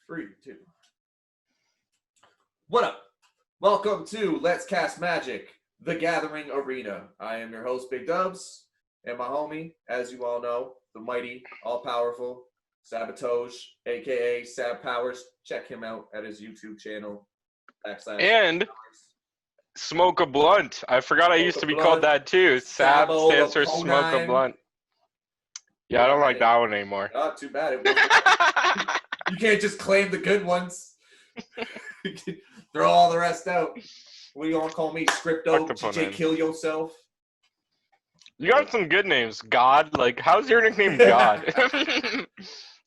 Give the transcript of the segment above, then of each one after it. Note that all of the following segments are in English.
3, 2. What up? Welcome to Let's Cast Magic, the Gathering Arena. I am your host, Big Dubbz, and my homie, as you all know, the mighty, all-powerful Sabotage, aka Sab Powers. Check him out at his YouTube channel. And Smoke a Blunt. I forgot I used to be called that too. Sab stands for Smoke a Blunt. Yeah, I don't like that one anymore. Oh, too bad. You can't just claim the good ones. Throw all the rest out. What are you gonna call me? Scripto, GJ Kill Yourself? You got some good names. God, like, how's your nickname God?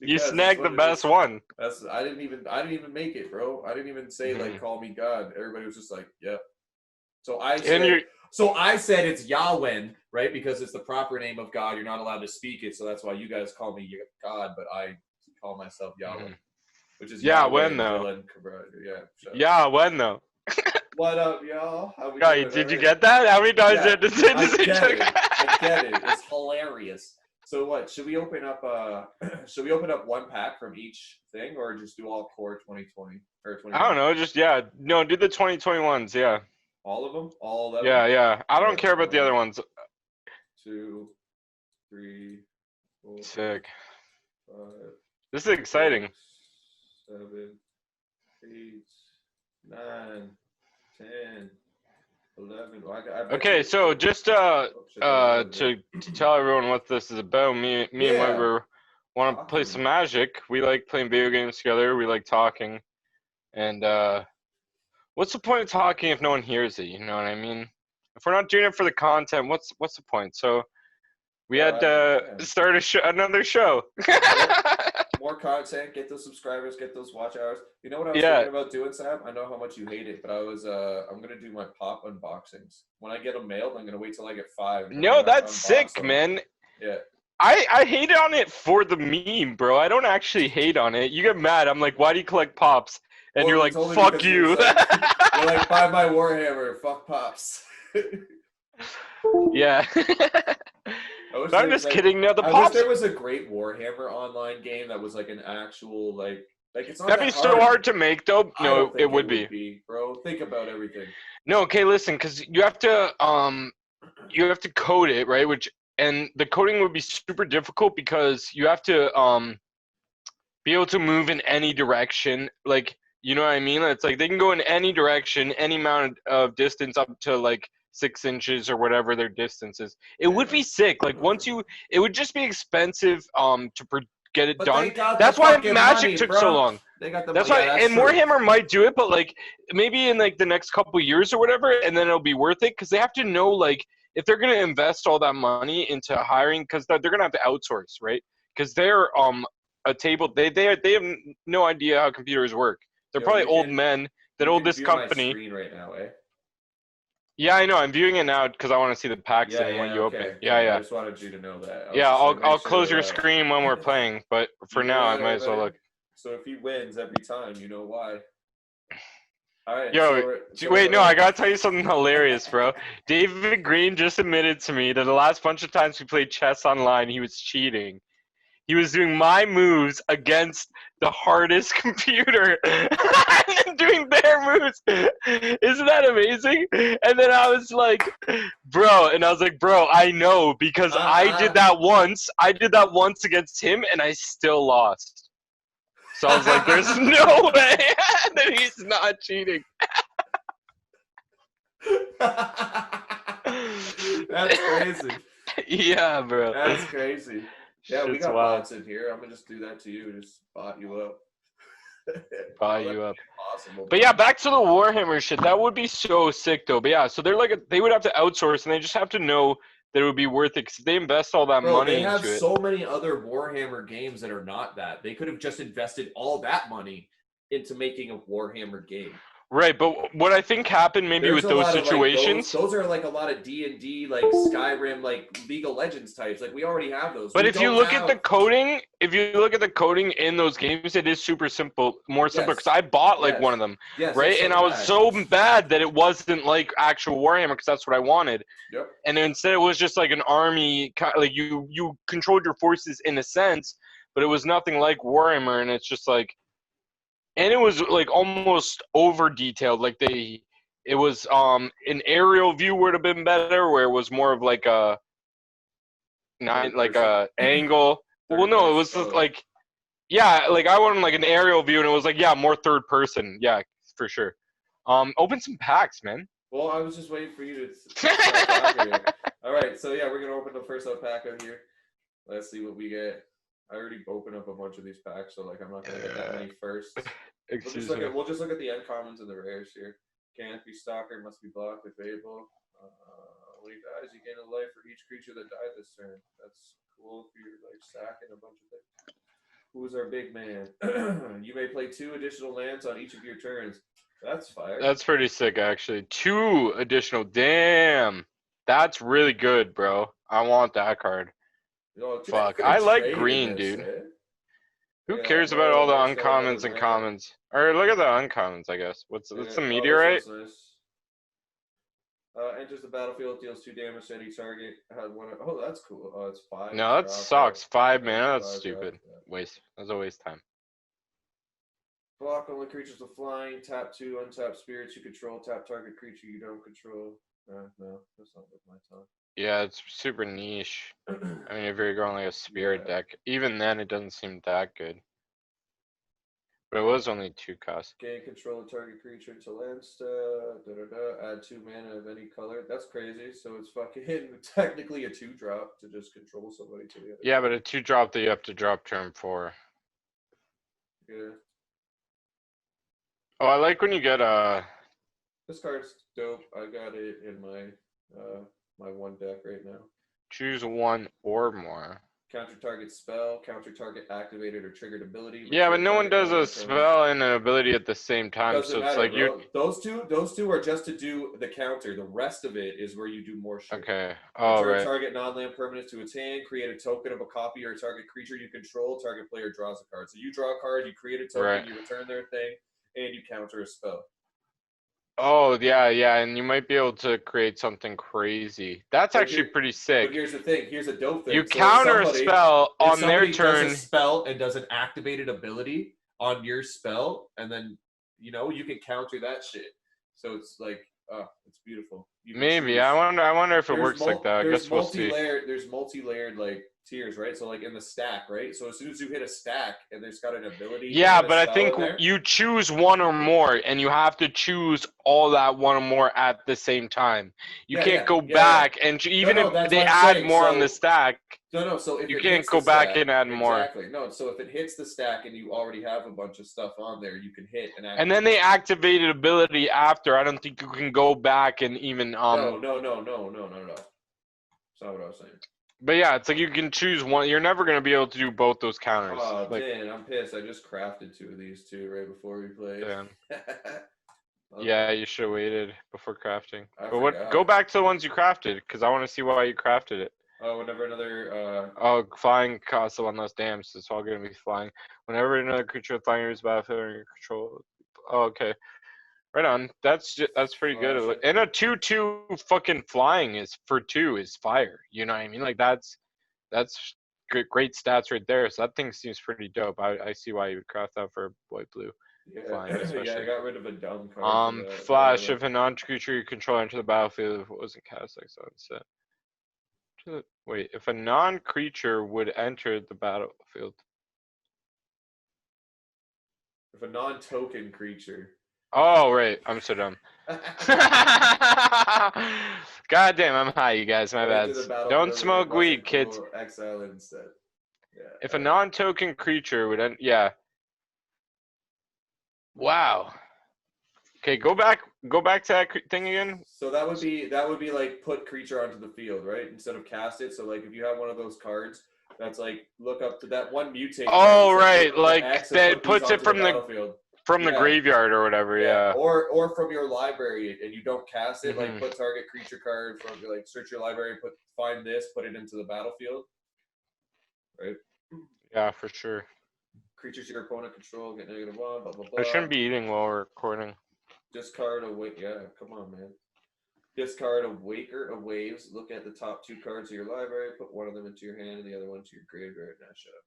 You snagged the best one. I didn't even make it, bro. I didn't even say like call me God. Everybody was just like, yeah. So I said it's Yahweh, right? Because it's the proper name of God. You're not allowed to speak it, so that's why you guys call me God, but I call myself Yahweh. Which is Yahweh though. Yeah. When though. What up, y'all? How we doing? Did you get that? How many times did you say I get it. It's hilarious. So what? Should we open up one pack from each thing, or just do all core 2020 or 20? I don't know. Just do the 2021s. Yeah. All of them. All 11? Yeah. I don't care about the other ones. 2, 3, 4. Sick. 5. This is exciting. 7, 8, 9, 10, 11. Okay, so just to tell everyone what this is about, me and Weber want to play some Magic. We like playing video games together. We like talking, and what's the point of talking if no one hears it? You know what I mean? If we're not doing it for the content, what's the point? So we had to start another show. More content, get those subscribers, get those watch hours. You know what I was thinking about doing, Sam? I know how much you hate it, but I'm gonna do my pop unboxings. When I get them mailed, I'm gonna wait till I get 5. No, that's sick, man. Yeah. I hate on it for the meme, bro. I don't actually hate on it. You get mad. I'm like, why do you collect pops? And you're like, fuck you. You're like, buy my Warhammer. Fuck pops. Yeah. I'm just kidding. No, the pops. I wish there was a great Warhammer online game that was like an actual like it's not. That'd be so hard to make, though. No, it would be, bro. Think about everything. No, okay, listen, because you have to code it, right? And the coding would be super difficult because you have to be able to move in any direction. Like, you know what I mean? It's like they can go in any direction, any amount of distance up to like 6 inches or whatever their distance is. It would be sick. Like it would just be expensive to get it done. That's why Magic took so long. That's why, and Warhammer might do it, but like maybe in like the next couple of years or whatever, and then it'll be worth it because they have to know like if they're gonna invest all that money into hiring, because they're gonna have to outsource, right? Because they're a table. They have no idea how computers work. They're probably old men that own this company. My screen right now, eh? Yeah, I know. I'm viewing it now because I want to see the packs and when you open. Yeah. I just wanted you to know that. I'll close your screen when we're playing, but for now, I might as well look. So if he wins every time, you know why. All right. No, I gotta tell you something hilarious, bro. David Green just admitted to me that the last bunch of times we played chess online, he was cheating. He was doing my moves against the hardest computer and doing their moves. Isn't that amazing? And then I was like, bro, I know because I did that once. I did that once against him and I still lost. So I was like, there's no way that he's not cheating. That's crazy. Yeah, bro. That's crazy. Yeah, we got bots in here. I'm gonna just do that to you. Just bot you up. Impossible. But yeah, back to the Warhammer shit. That would be so sick, though. But yeah, so they would have to outsource, and they just have to know that it would be worth it because they invest all that money into it. They have so many other Warhammer games that are not that. They could have just invested all that money into making a Warhammer game. Right, but what I think happened maybe with those situations, those are like a lot of D&D, like Skyrim, like League of Legends types. Like we already have those. But if you look at the coding, in those games, it is super simple, more simpler. Because I bought like one of them, right? And I was so bad that it wasn't like actual Warhammer because that's what I wanted. Yep. And instead, it was just like an army, like you controlled your forces in a sense, but it was nothing like Warhammer. And it's just like, and it was like almost over detailed. Like it was an aerial view would have been better, where it was more of like a not like a angle. Well, no, it was just like yeah, like I wanted like an aerial view, and it was like yeah, more third person. Yeah, for sure. Open some packs, man. Well, I was just waiting for you to start talking here. All right, so yeah, we're gonna open the first alpaca here. Let's see what we get. I already opened up a bunch of these packs, so like I'm not gonna get that many first. We'll just look at the uncommons and the rares here. Can't be stalker, must be blocked if able. When he dies, you gain a life for each creature that died this turn. That's cool if you're like sacking a bunch of things. Who's our big man? You may play 2 additional lands on each of your turns. That's fire. That's pretty sick, actually. 2 additional. Damn. That's really good, bro. I want that card. Fuck. I like green, dude. Who cares about all the uncommons and commons? Or look at the uncommons, I guess. What's the meteorite? Enters the battlefield, deals 2 damage to any target. Had one. Oh, that's cool. Oh, it's 5. No, that sucks. 5 mana. That's stupid. Waste. That's a waste time. Block only creatures with flying. Tap 2 untap spirits you control. Tap target creature you don't control. No, that's not with my tongue. Yeah, it's super niche. I mean, if you're going like a spirit deck, even then it doesn't seem that good. But it was only 2 costs. Gain control of target creature to land add 2 mana of any color. That's crazy. So it's fucking technically a 2-drop to just control somebody to the other. Yeah, but a 2-drop that you have to drop turn 4. Yeah. Oh, I like when you get This card's dope. I got it in my my 1 deck right now. Choose 1 or more. Counter target spell, counter target activated or triggered ability. Yeah, but no one does a spell and an ability at the same time. Doesn't so it's matter, like bro. Those two are just to do the counter. The rest of it is where you do more shit. Okay. Oh, right. Target non-land permanent to its hand. Create a token of a copy or a target creature you control. Target player draws a card. So you draw a card, you create a token, you return their thing, and you counter a spell. Oh, yeah, and you might be able to create something crazy. That's actually pretty sick. But here's the thing. Here's a dope thing. You counter a spell on their turn. Does a spell and does an activated ability on your spell, and then you can counter that shit. So it's like, it's beautiful. Maybe I wonder if it works like that. I guess we'll see. There's multi-layered like tiers, right? So like in the stack, right? So as soon as you hit a stack and there's got an ability. Yeah, but I think you choose 1 or more, and you have to choose all that 1 or more at the same time. You can't go back and even if they add more on the stack. No. So if you can't go back and add more. Exactly. No. So if it hits the stack and you already have a bunch of stuff on there, you can hit and. And then they activated ability after. I don't think you can go back and even No. That's not what I was saying. But yeah, it's like you can choose 1. You're never gonna be able to do both those counters. Oh, man, I'm pissed. I just crafted 2 of these too right before we played. Damn. Yeah, you should have waited before crafting. But go back to the ones you crafted, because I want to see why you crafted it. Oh, whenever another. Flying costs 1 less damage, so it's all gonna be flying. Whenever another creature with flying is battlefield under your control. Oh, okay. Right on. That's pretty good. And a 2/2 fucking flying is for 2 is fire. You know what I mean? Like that's great stats right there. So that thing seems pretty dope. I see why you would craft that for white blue. Yeah. Flying, yeah, I got rid of a dumb card. Flash. If a non-creature you control enter the battlefield, if it wasn't cast like so instead. Wait, if a non-creature would enter the battlefield. If a non-token creature. Oh, right. I'm so dumb. God damn, I'm high, you guys. My bad. Don't smoke weed, kids. Exile instead. Yeah. If a non-token creature would yeah. Wow. Okay, go back to that thing again. So that would be like put creature onto the field, right? Instead of cast it. So like if you have one of those cards that's like look up to that one mutate. Oh, right. Like that puts it from the graveyard or whatever, yeah. Or from your library and you don't cast it, Mm-hmm. like put target creature card from like search your library, find this, put it into the battlefield. Right? Yeah, for sure. Creatures your opponent control get -1, blah blah blah. I shouldn't be eating while we're recording. Discard a come on, man. Discard a Waker of Waves. Look at the top 2 cards of your library, put one of them into your hand and the other one to your graveyard. Now shut up.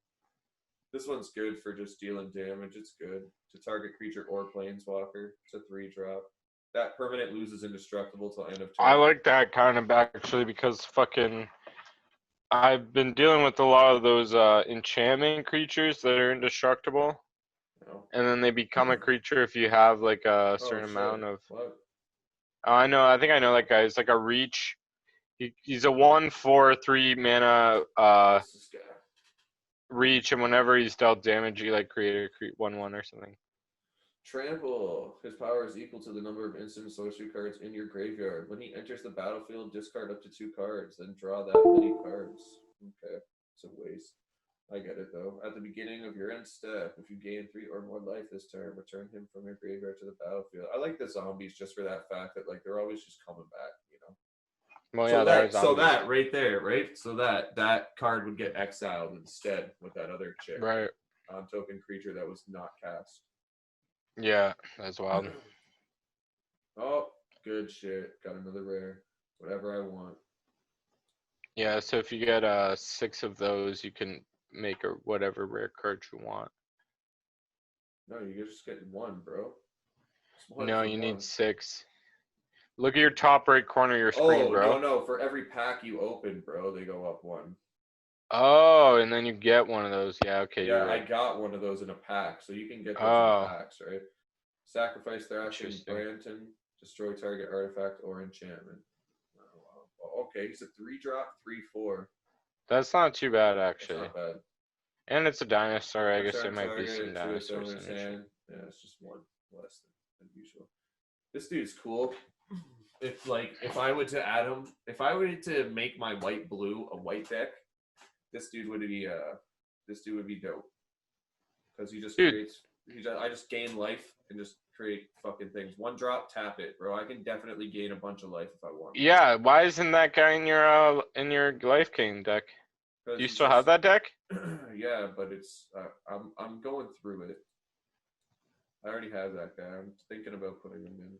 This one's good for just dealing damage. It's good to target creature or planeswalker. It's a 3-drop. That permanent loses indestructible till end of turn. I like that kind of actually because fucking I've been dealing with a lot of those enchantment creatures that are indestructible. No. And then they become a creature if you have like a certain amount of. What? Oh, I know. I think I know that guy. It's like a reach. He's a 1/4/3 mana This guy. reach, and whenever he's dealt damage, you like create a 1/1 or something. Trample. His power is equal to the number of instant sorcery cards in your graveyard. When he enters the battlefield, discard up to 2 cards, then draw that many cards. Okay, it's a waste. I get it though. At the beginning of your end step, if you gain 3 or more life this turn, return him from your graveyard to the battlefield. I like the zombies just for that fact that like they're always just coming back, you know. Well, yeah, so that right there, right? So that card would get exiled instead with that other chick. Right. Token creature that was not cast. Yeah, that's wild. Oh, good shit. Got another rare. Whatever I want. Yeah, so if you get 6 of those, you can make a whatever rare card you want. No, you just get 1, bro. No, you need 6. Look at your top right corner of your screen, bro. No. For every pack you open, bro, they go up 1. Oh, and then you get one of those. Yeah, okay. Yeah, right. I got one of those in a pack, so you can get those in packs, right? Sacrifice Thrashing Branton, destroy target artifact or enchantment. Oh, okay, he's a 3-drop, 3/4. That's not too bad, actually. That's not bad. And it's a dinosaur. I guess there might be some dinosaurs in it. Yeah, it's just 1 less than usual. This dude's cool. If I were to add him, if I were to make my white blue a white deck, this dude would be dope. Because he just creates. I just gain life and just create fucking things. 1-drop, tap it, bro. I can definitely gain a bunch of life if I want. Yeah, why isn't that guy in your life gain deck? Do you still have that deck? Yeah, but it's I'm going through it. I already have that guy. I'm thinking about putting him in.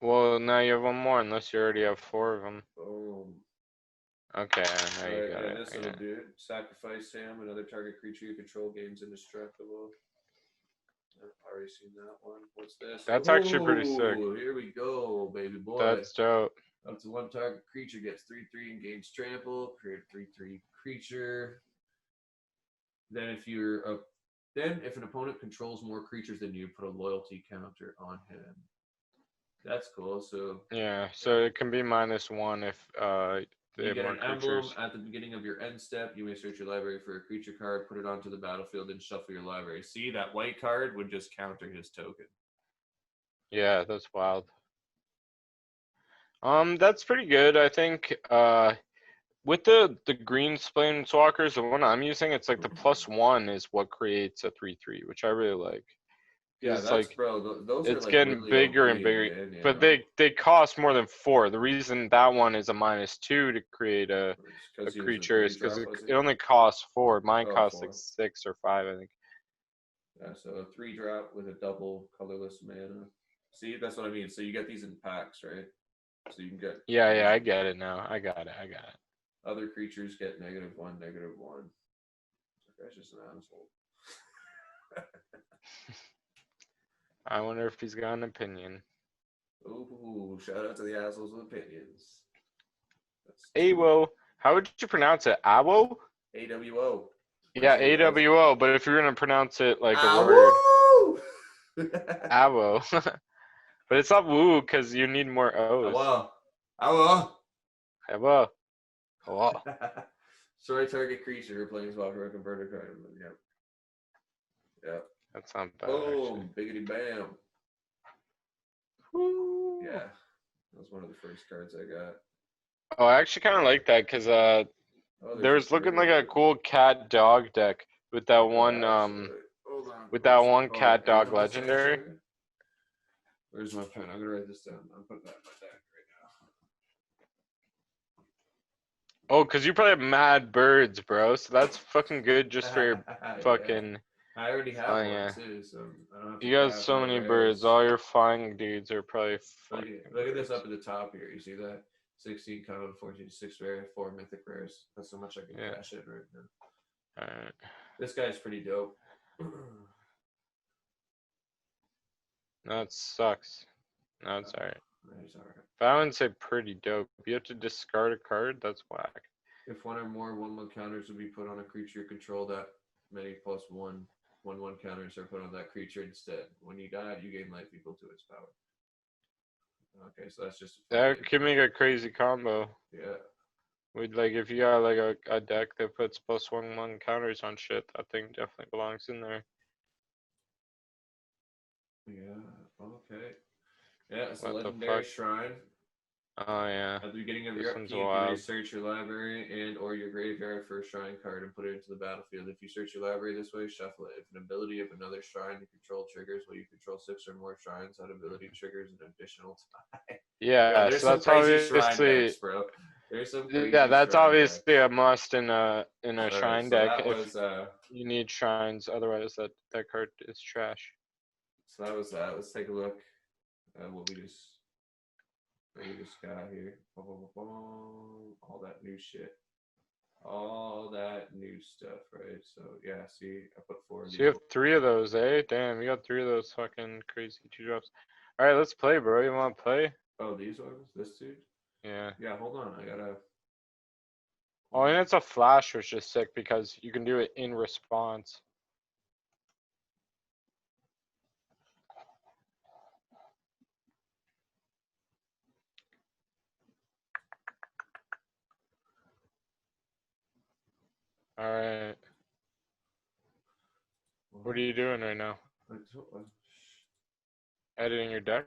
Well, now you have 1 more, unless you already have 4 of them. Boom. Okay, now you got it. This little dude. Sacrifice him. Another target creature you control gains indestructible. I've already seen that one. What's this? That's actually pretty sick. Here we go, baby boy. That's dope. Up to 1 target creature gets 3/3 and gains trample. Create a 3/3 creature. Then if an opponent controls more creatures than you, put a loyalty counter on him. That's cool. So yeah, so it can be -1 if they you have get more an emblem creatures. at the beginning of your end step. You may search your library for a creature card, put it onto the battlefield, and shuffle your library. See, that white card would just counter his token. Yeah, that's wild. That's pretty good. I think with the green planeswalkers, the one I'm using, it's like the +1 is what creates a 3/3, which I really like. Yeah, it's that's like, bro. Those it's are like getting really bigger OP, and bigger, man, but they cost more than 4. The reason that one is a -2 to create a creature is because it only costs 4. Mine costs 4. like 6 or 5, I think. Yeah, so a 3-drop with a double colorless mana. See, that's what I mean. So you get these in packs, right? So you can get. Yeah, I get it now. I got it. Other creatures get -1, -1. That guy's just an asshole. I wonder if he's got an opinion. Ooh, shout out to the assholes with opinions. AWO. How would you pronounce it? AWO? AWO. Yeah, AWO, but if you're going to pronounce it like a word. AWO. But it's not woo because you need more O's. AWO. AWO. AWO. Sorry, target creature, planeswalker, converter card. Yep. That's not bad. Boom, biggity bam. Woo. Yeah, that was one of the first cards I got. Oh, I actually kind of like that because there's looking like a cool cat dog deck with that one cat dog legendary. Where's my pen? I'm gonna write this down. I'm putting that in my deck right now. Oh, because you probably have mad birds, bro. So that's fucking good just for your fucking. Yeah. I already have one too, so I don't have to. You got so many birds. All your flying dudes are probably. Look at this up at the top here. You see that? 16 common, 14, 6 rare, 4 mythic rares. That's how much I can cash in right now. Alright. This guy's pretty dope. No, it sucks. No, it's alright. It's alright. But I wouldn't say pretty dope. You have to discard a card? That's whack. If one or more 1/1 counters would be put on a creature you control, that many plus 1/1 counters are put on that creature instead. When you die, you gain life equal to its power. Okay, so that's just that could make a crazy combo. Yeah. We'd like if you got like a deck that puts +1/1 counters on shit, that thing definitely belongs in there. Yeah. Okay. Yeah, it's a What the legendary fuck? shrine. Oh yeah. At the beginning of This your one's upkeep, you may wild. search your library and or your graveyard for a shrine card and put it into the battlefield. If you search your library this way, shuffle it. If an ability of another shrine you control triggers, well, you control 6 or more shrines, that ability triggers an additional time. Yeah, There's so some that's crazy shrine obviously decks, bro. There's some crazy yeah, that's shrine obviously decks. a must in a Alright, shrine so deck that if was you need shrines, otherwise that card is trash. so that was that. Let's take a look at what we just got here. All that new shit. All that new stuff, right? So yeah, see, I put 4 of So these. you have 3 of those, eh? Damn, you got 3 of those fucking crazy 2-drops. Alright, let's play, bro. You wanna play? Oh, these ones? This dude? Yeah. Yeah, hold on. I gotta. Oh, and it's a flash, which is sick because you can do it in response. Alright. What are you doing right now? Editing your deck?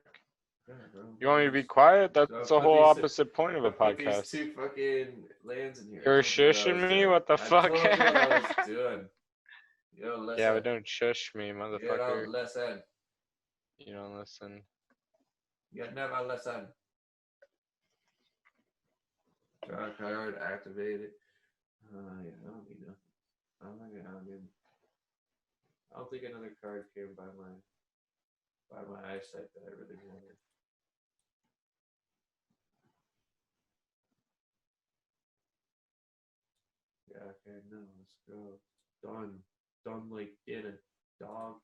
Yeah, bro. You want me to be quiet? That's the whole opposite point of a Put these podcast. 2 fucking lands in here. You're shushing me? What the fuck? I told you what I was doing. Yo, listen. Yeah, but don't shush me, motherfucker. You don't listen. You don't listen. You never listen. Draw a card, activate it. Yeah, I don't need nothing. I don't think another card came by my eyesight that I really wanted. Yeah, okay, no, let's go. Done like in a dog.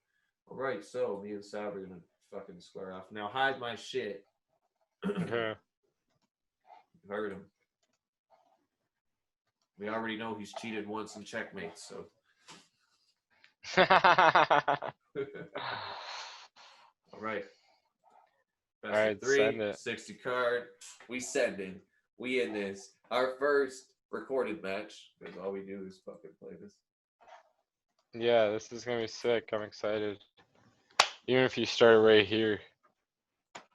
Alright, so me and Sab are gonna fucking square off. Now hide my shit. Okay. Heard him. We already know he's cheated once in checkmate, so. Alright. Best Alright, of 3, send it. 60 card. We sending. We in this. Our first recorded match. Because all we do is fucking play this. Yeah, this is gonna be sick. I'm excited. Even if you start right here.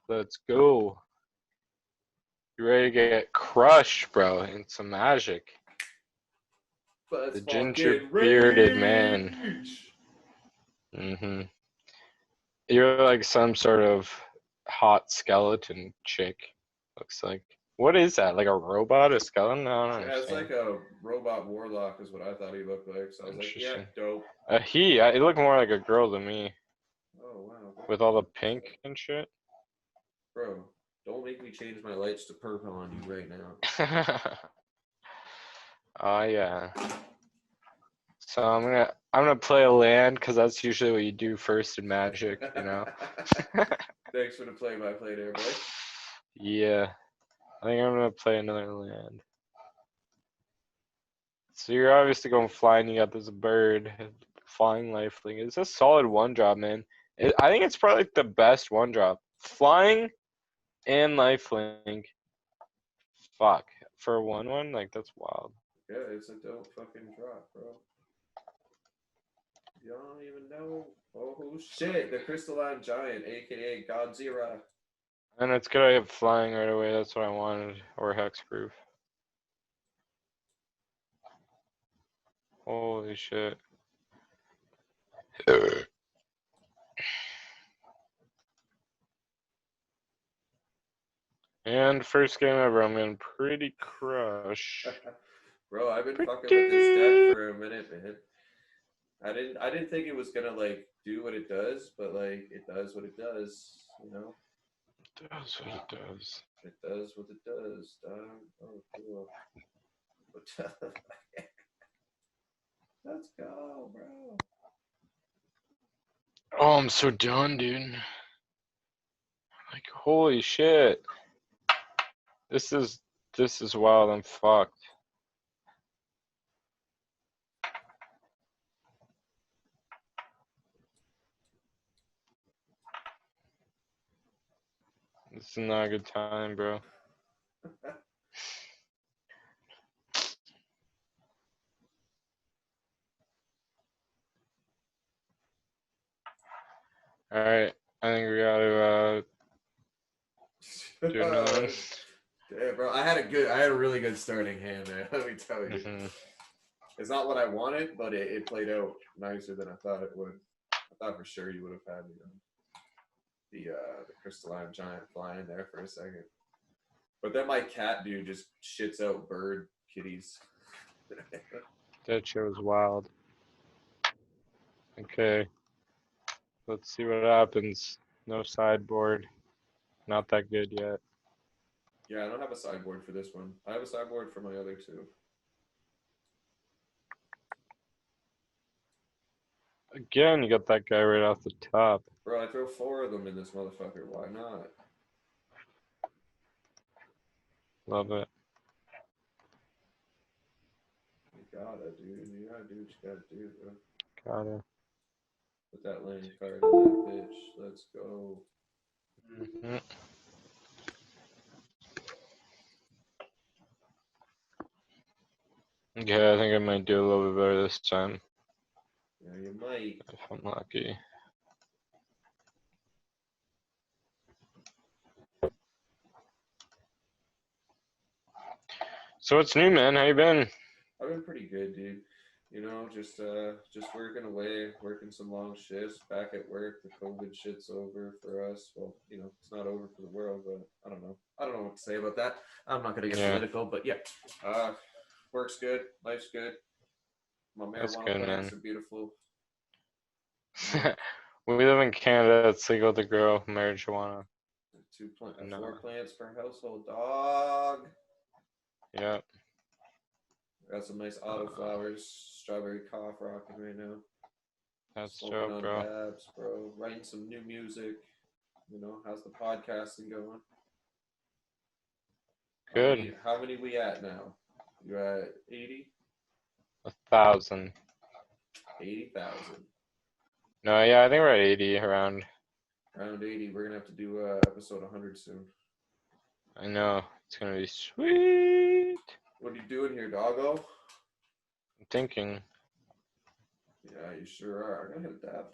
Let's go. You ready to get crushed, bro, in some magic. The ginger bearded man. You're like some sort of hot skeleton chick. Looks like. What is that? Like a robot? A skeleton? I don't understand. It's like a robot warlock is what I thought he looked like. So I was like, yeah, dope. It looked more like a girl to me. Oh, wow. With all the pink and shit. Bro, don't make me change my lights to purple on you right now. Oh, yeah. So I'm gonna play a land because that's usually what you do first in Magic, you know. Thanks for the play-by-play there, boy. Yeah, I think I'm gonna play another land. So you're obviously going flying. You got this bird, flying lifelink. It's a solid 1-drop, man. I think it's probably the best 1-drop. Flying and lifelink. Fuck, for a 1/1, like that's wild. Yeah, it's a dope fucking drop, bro. You don't even know. Oh shit, the crystalline giant, aka Godzilla. And it's good I have flying right away. That's what I wanted, or hexproof. Holy shit. And first game ever, I'm getting pretty crushed. Bro, I've been fucking with this deck for a minute, man. I didn't think it was gonna like do what it does, but like it does what it does, you know? It does what it does. It does what it does, dog. Oh, cool. Let's go, bro. Oh, I'm so done, dude. Like, holy shit. This is wild. I'm fucked. This is not a good time, bro. All right, I think we gotta do another one. Yeah, bro, I had a really good starting hand, man. Let me tell you. It's not what I wanted, but it played out nicer than I thought it would. I thought for sure you would have had the crystalline giant flying there for a second. But then my cat dude just shits out bird kitties. That shit was wild. Okay. Let's see what happens. No sideboard. Not that good yet. Yeah, I don't have a sideboard for this one. I have a sideboard for my other two. Again, you got that guy right off the top. Bro, I throw 4 of them in this motherfucker. Why not? Love it. You gotta, dude. You gotta do what you gotta do, bro. Gotta. Put that lane card in that bitch. Let's go. Okay, I think I might do a little bit better this time. Yeah, you might. If I'm lucky. So what's new, man? How you been? I've been pretty good, dude. You know, just working away, working some long shifts, back at work. The COVID shit's over for us. Well, you know, it's not over for the world, but I don't know. I don't know what to say about that. I'm not gonna get political, but yeah. Work's good, life's good. My marijuana plants are beautiful. We live in Canada. It's legal to grow marijuana. 4 plants per household, dog. Yep. Got some nice auto flowers, strawberry cough rocking right now. That's Smoking dope, on bro. Dubbz, bro. Writing some new music. You know, how's the podcasting going? Good. How many we at now? You at 80? 1,000. 80,000. No, yeah, I think we're at 80 around. Around 80. We're gonna have to do episode 100 soon. I know. It's gonna be sweet. What are you doing here, doggo? I'm thinking. Yeah, you sure are. I'm gonna hit a dab.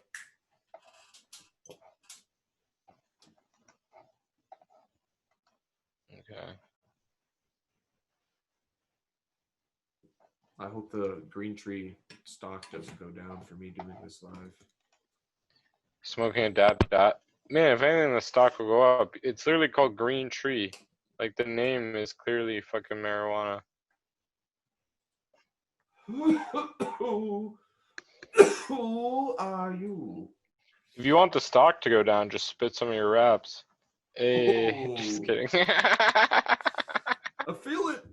Okay. I hope the green tree stock doesn't go down for me doing this live. Smoking a dab dot. Man, if anything, the stock will go up. It's literally called Green Tree. Like, the name is clearly fucking marijuana. Who are you? If you want the stock to go down, just spit some of your wraps. Hey, just kidding. I feel it.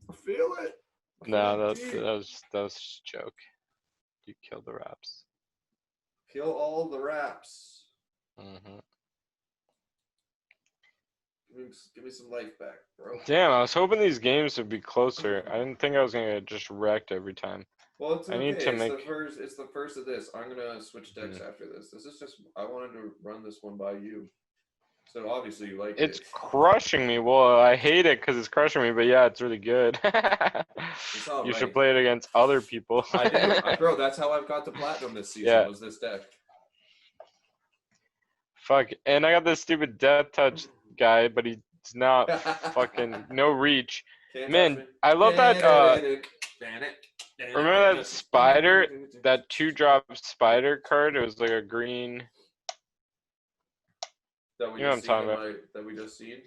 I feel it. No, that was just a joke. You killed the wraps. Kill all the wraps. Give me some life back, bro. Damn, I was hoping these games would be closer. I didn't think I was gonna get just wrecked every time. Well, it's okay. I need to make... It's the first of this. I'm gonna switch decks after this. This is just, I wanted to run this one by you. So obviously you like it. It's crushing me. Well, I hate it because it's crushing me, but yeah, it's really good. You should play it against other people. I do. Bro, that's how I've got to platinum this season, was this deck. Fuck. And I got this stupid Death Touch guy, but he's not fucking no reach. Man, I love that. Remember that spider, that 2-drop spider card? It was like a green. You know what I'm talking about? That we just seen?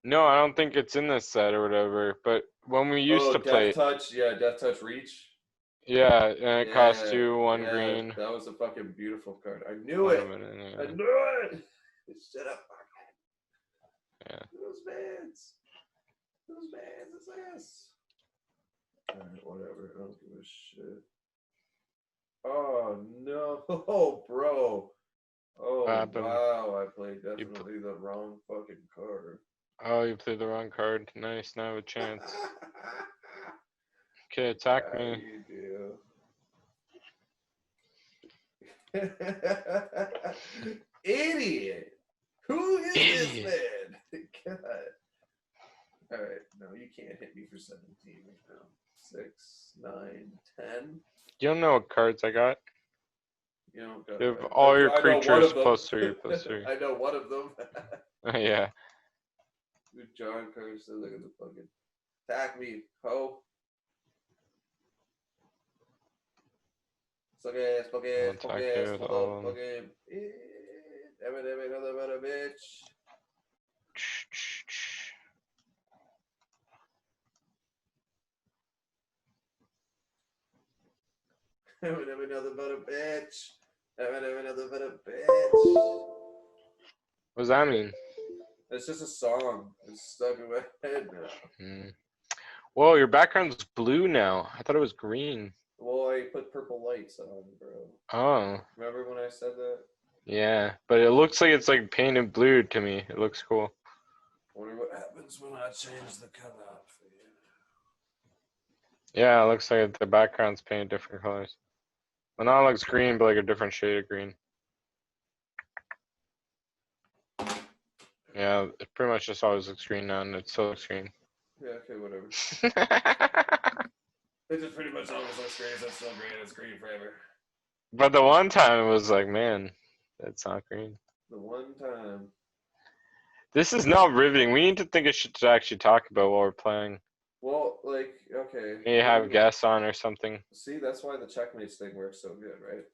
No, I don't think it's in this set or whatever. But when we used to play, Death Touch Reach. Yeah, and it costs you 1 green. That was a fucking beautiful card. I knew it. I knew it. Shut up. Yeah. Those bands. It's ass. Alright, whatever. I don't give a shit. Oh no, oh, bro. Oh wow, I played definitely the wrong fucking card. Oh, you played the wrong card. Nice, now I have a chance. Okay, attack me. You do. Idiot! Who is this man? God. Alright, no, you can't hit me for 17 right now. 6, 9, 10. You don't know what cards I got? You don't got You have all your creatures +3, +3. I know one of them. Yeah. Good John cards, so look at the fucking attack me, ho. Suck ass, fuck ass, fuck ass, motherfucking. Another better bitch. Another better bitch. Another better bitch. What does that mean? It's just a song. It's stuck in my head now. Whoa, your background's blue now. I thought it was green. Well, I put purple lights on, bro. Oh. Remember when I said that? Yeah, but it looks like it's like painted blue to me. It looks cool. Wonder what happens when I change the color for you. Yeah, it looks like the background's painted different colors. Well, now it looks green, but like a different shade of green. Yeah, it pretty much just always looks green now, and it still looks green. Yeah, okay, whatever. It just pretty much always looks green, so it's still green. It's green forever. But the one time it was like, man, it's not green. The one time. This is not riveting. We need to think of shit to actually talk about while we're playing. Well, like, okay. Maybe have guests on or something. See, that's why the checkmates thing works so good, right?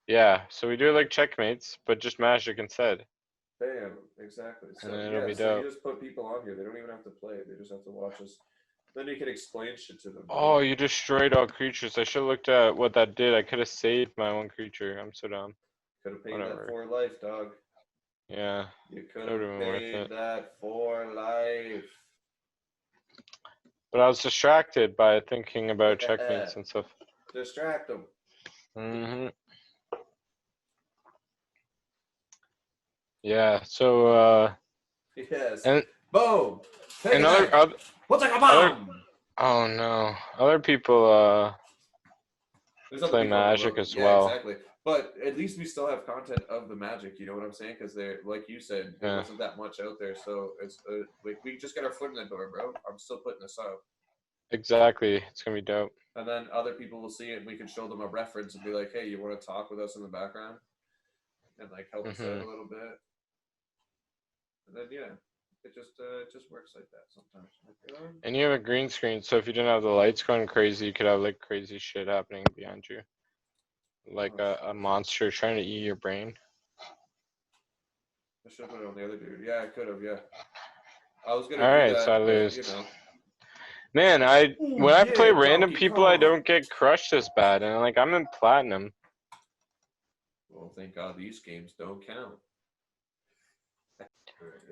Yeah, so we do like checkmates, but just magic instead. Bam, exactly. So, and it'll be so dope. you just put people on here. They don't even have to play. They just have to watch us. Then you can explain shit to them. Oh, you destroyed all creatures. I should have looked at what that did. I could have saved my one creature. I'm so dumb. Could have paid that for life, dog. Yeah. You could have paid that for life. But I was distracted by thinking about checkmates and stuff. Distract them. Mm-hmm. Yeah, so, yes. And boom! And other what's like a bomb? Oh no. Other people play magic as well. Yeah, exactly. But at least we still have content of the magic, you know what I'm saying? Because they're, like you said, there wasn't that much out there. So it's like we just got our foot in the door, bro. I'm still putting this up. Exactly. It's going to be dope. And then other people will see it and we can show them a reference and be like, hey, you want to talk with us in the background? And like help us out a little bit. And then, yeah, it just works like that sometimes. And you have a green screen, so if you didn't have the lights going crazy, you could have like crazy shit happening behind you. Like a monster trying to eat your brain. I should have put it on the other dude. Yeah, I could have, yeah. I was going to do that, so I lose. You know. Man, when I play random people, I don't get crushed as bad. And like, I'm in platinum. Well, thank God these games don't count.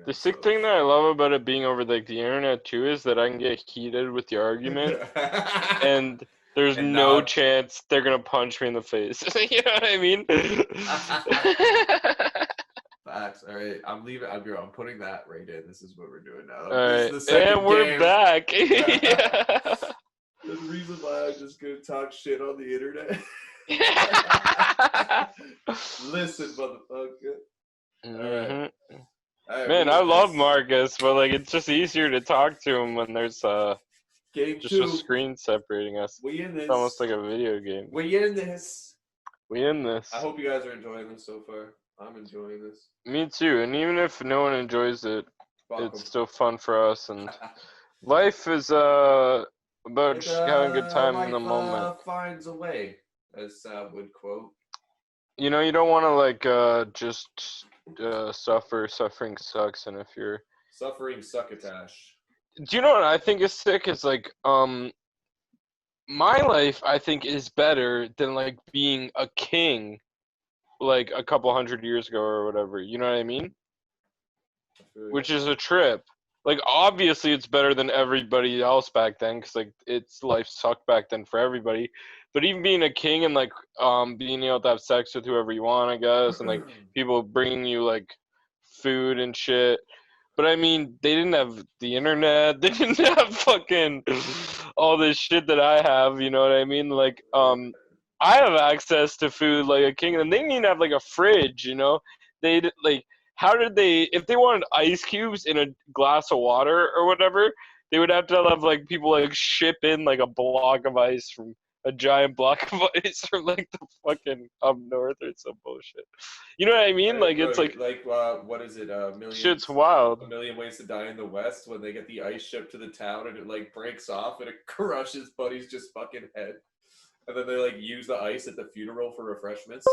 The sick thing that I love about it being over like the internet too is that I can get heated with the argument, and there's no chance they're gonna punch me in the face. You know what I mean? Facts. All right, I'm leaving. I'm putting that right in. This is what we're doing now. All right, and we're back. Yeah. The reason why I'm just gonna talk shit on the internet. Listen, motherfucker. Mm-hmm. All right, man, I love Marcus, but like it's just easier to talk to him when there's just a screen separating us. We in this. It's almost like a video game. We in this. We in this. I hope you guys are enjoying this so far. I'm enjoying this. Me too. And even if no one enjoys it, it's still fun for us. And life is about having a good time in the moment. Finds a way, as Sab would quote. You know, you don't want to like just suffer. Suffering sucks, and if you're suffering succotash. Do you know what I think is sick? Is like my life I think is better than like being a king like a couple hundred years ago or whatever. You know what I mean? Which is a trip. Like obviously it's better than everybody else back then because like its life sucked back then for everybody. But even being a king and like being able to have sex with whoever you want, I guess, and like people bringing you like food and shit. But I mean, they didn't have the internet. They didn't have fucking all this shit that I have. You know what I mean? Like, I have access to food like a king, and they didn't even have like a fridge. You know, they like. How did they? If they wanted ice cubes in a glass of water or whatever, they would have to have like people like ship in like a block of ice from a giant block of ice from like the fucking up north or some bullshit. You know what I mean? Like it's like what is it? shit's wild. A Million Ways to Die in the West when they get the ice shipped to the town and it like breaks off and it crushes Buddy's just fucking head, and then they like use the ice at the funeral for refreshments.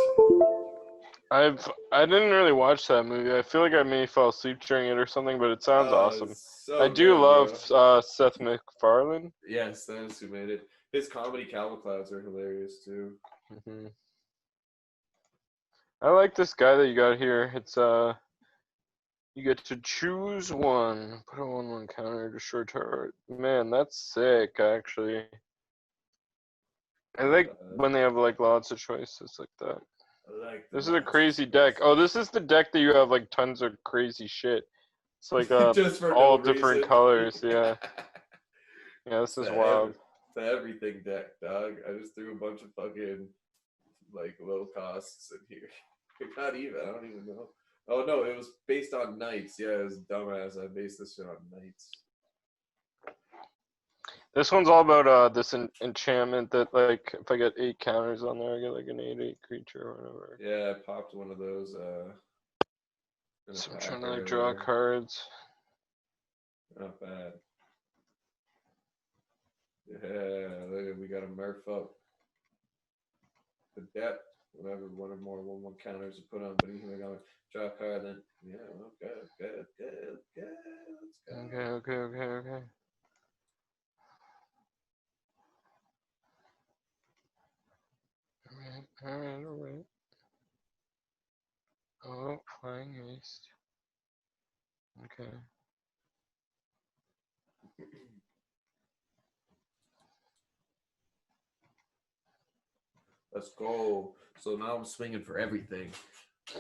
I didn't really watch that movie. I feel like I may fall asleep during it or something, but it sounds awesome. So I do love Seth MacFarlane. Yes, that is who made it. His comedy Cattle Clouds are hilarious too. Mm-hmm. I like this guy that you got here. It's you get to choose one. Put a 1/1 counter to short target. Man, that's sick. Actually, I like when they have like lots of choices like that. This is a crazy deck. Oh, this is the deck that you have like tons of crazy shit. It's like just for all no different reason. colors. Yeah. Yeah, this is wild. The everything deck, dog. I just threw a bunch of fucking like low costs in here. Not even. I don't even know. Oh no, it was based on knights. Yeah, it was dumbass. I based this shit on knights. This one's all about this enchantment that like if I get 8 counters on there, I get like an 8/8 creature or whatever. Yeah, I popped one of those. So I'm trying to like draw cards. Not bad. Yeah, look, we got a Murph up. The depth, whatever, one or more 1/1 counters to put on, but even gonna draw a card, then yeah, okay. Let's go. Okay. Alright. Oh, flying east. Okay. Let's go. So now I'm swinging for everything.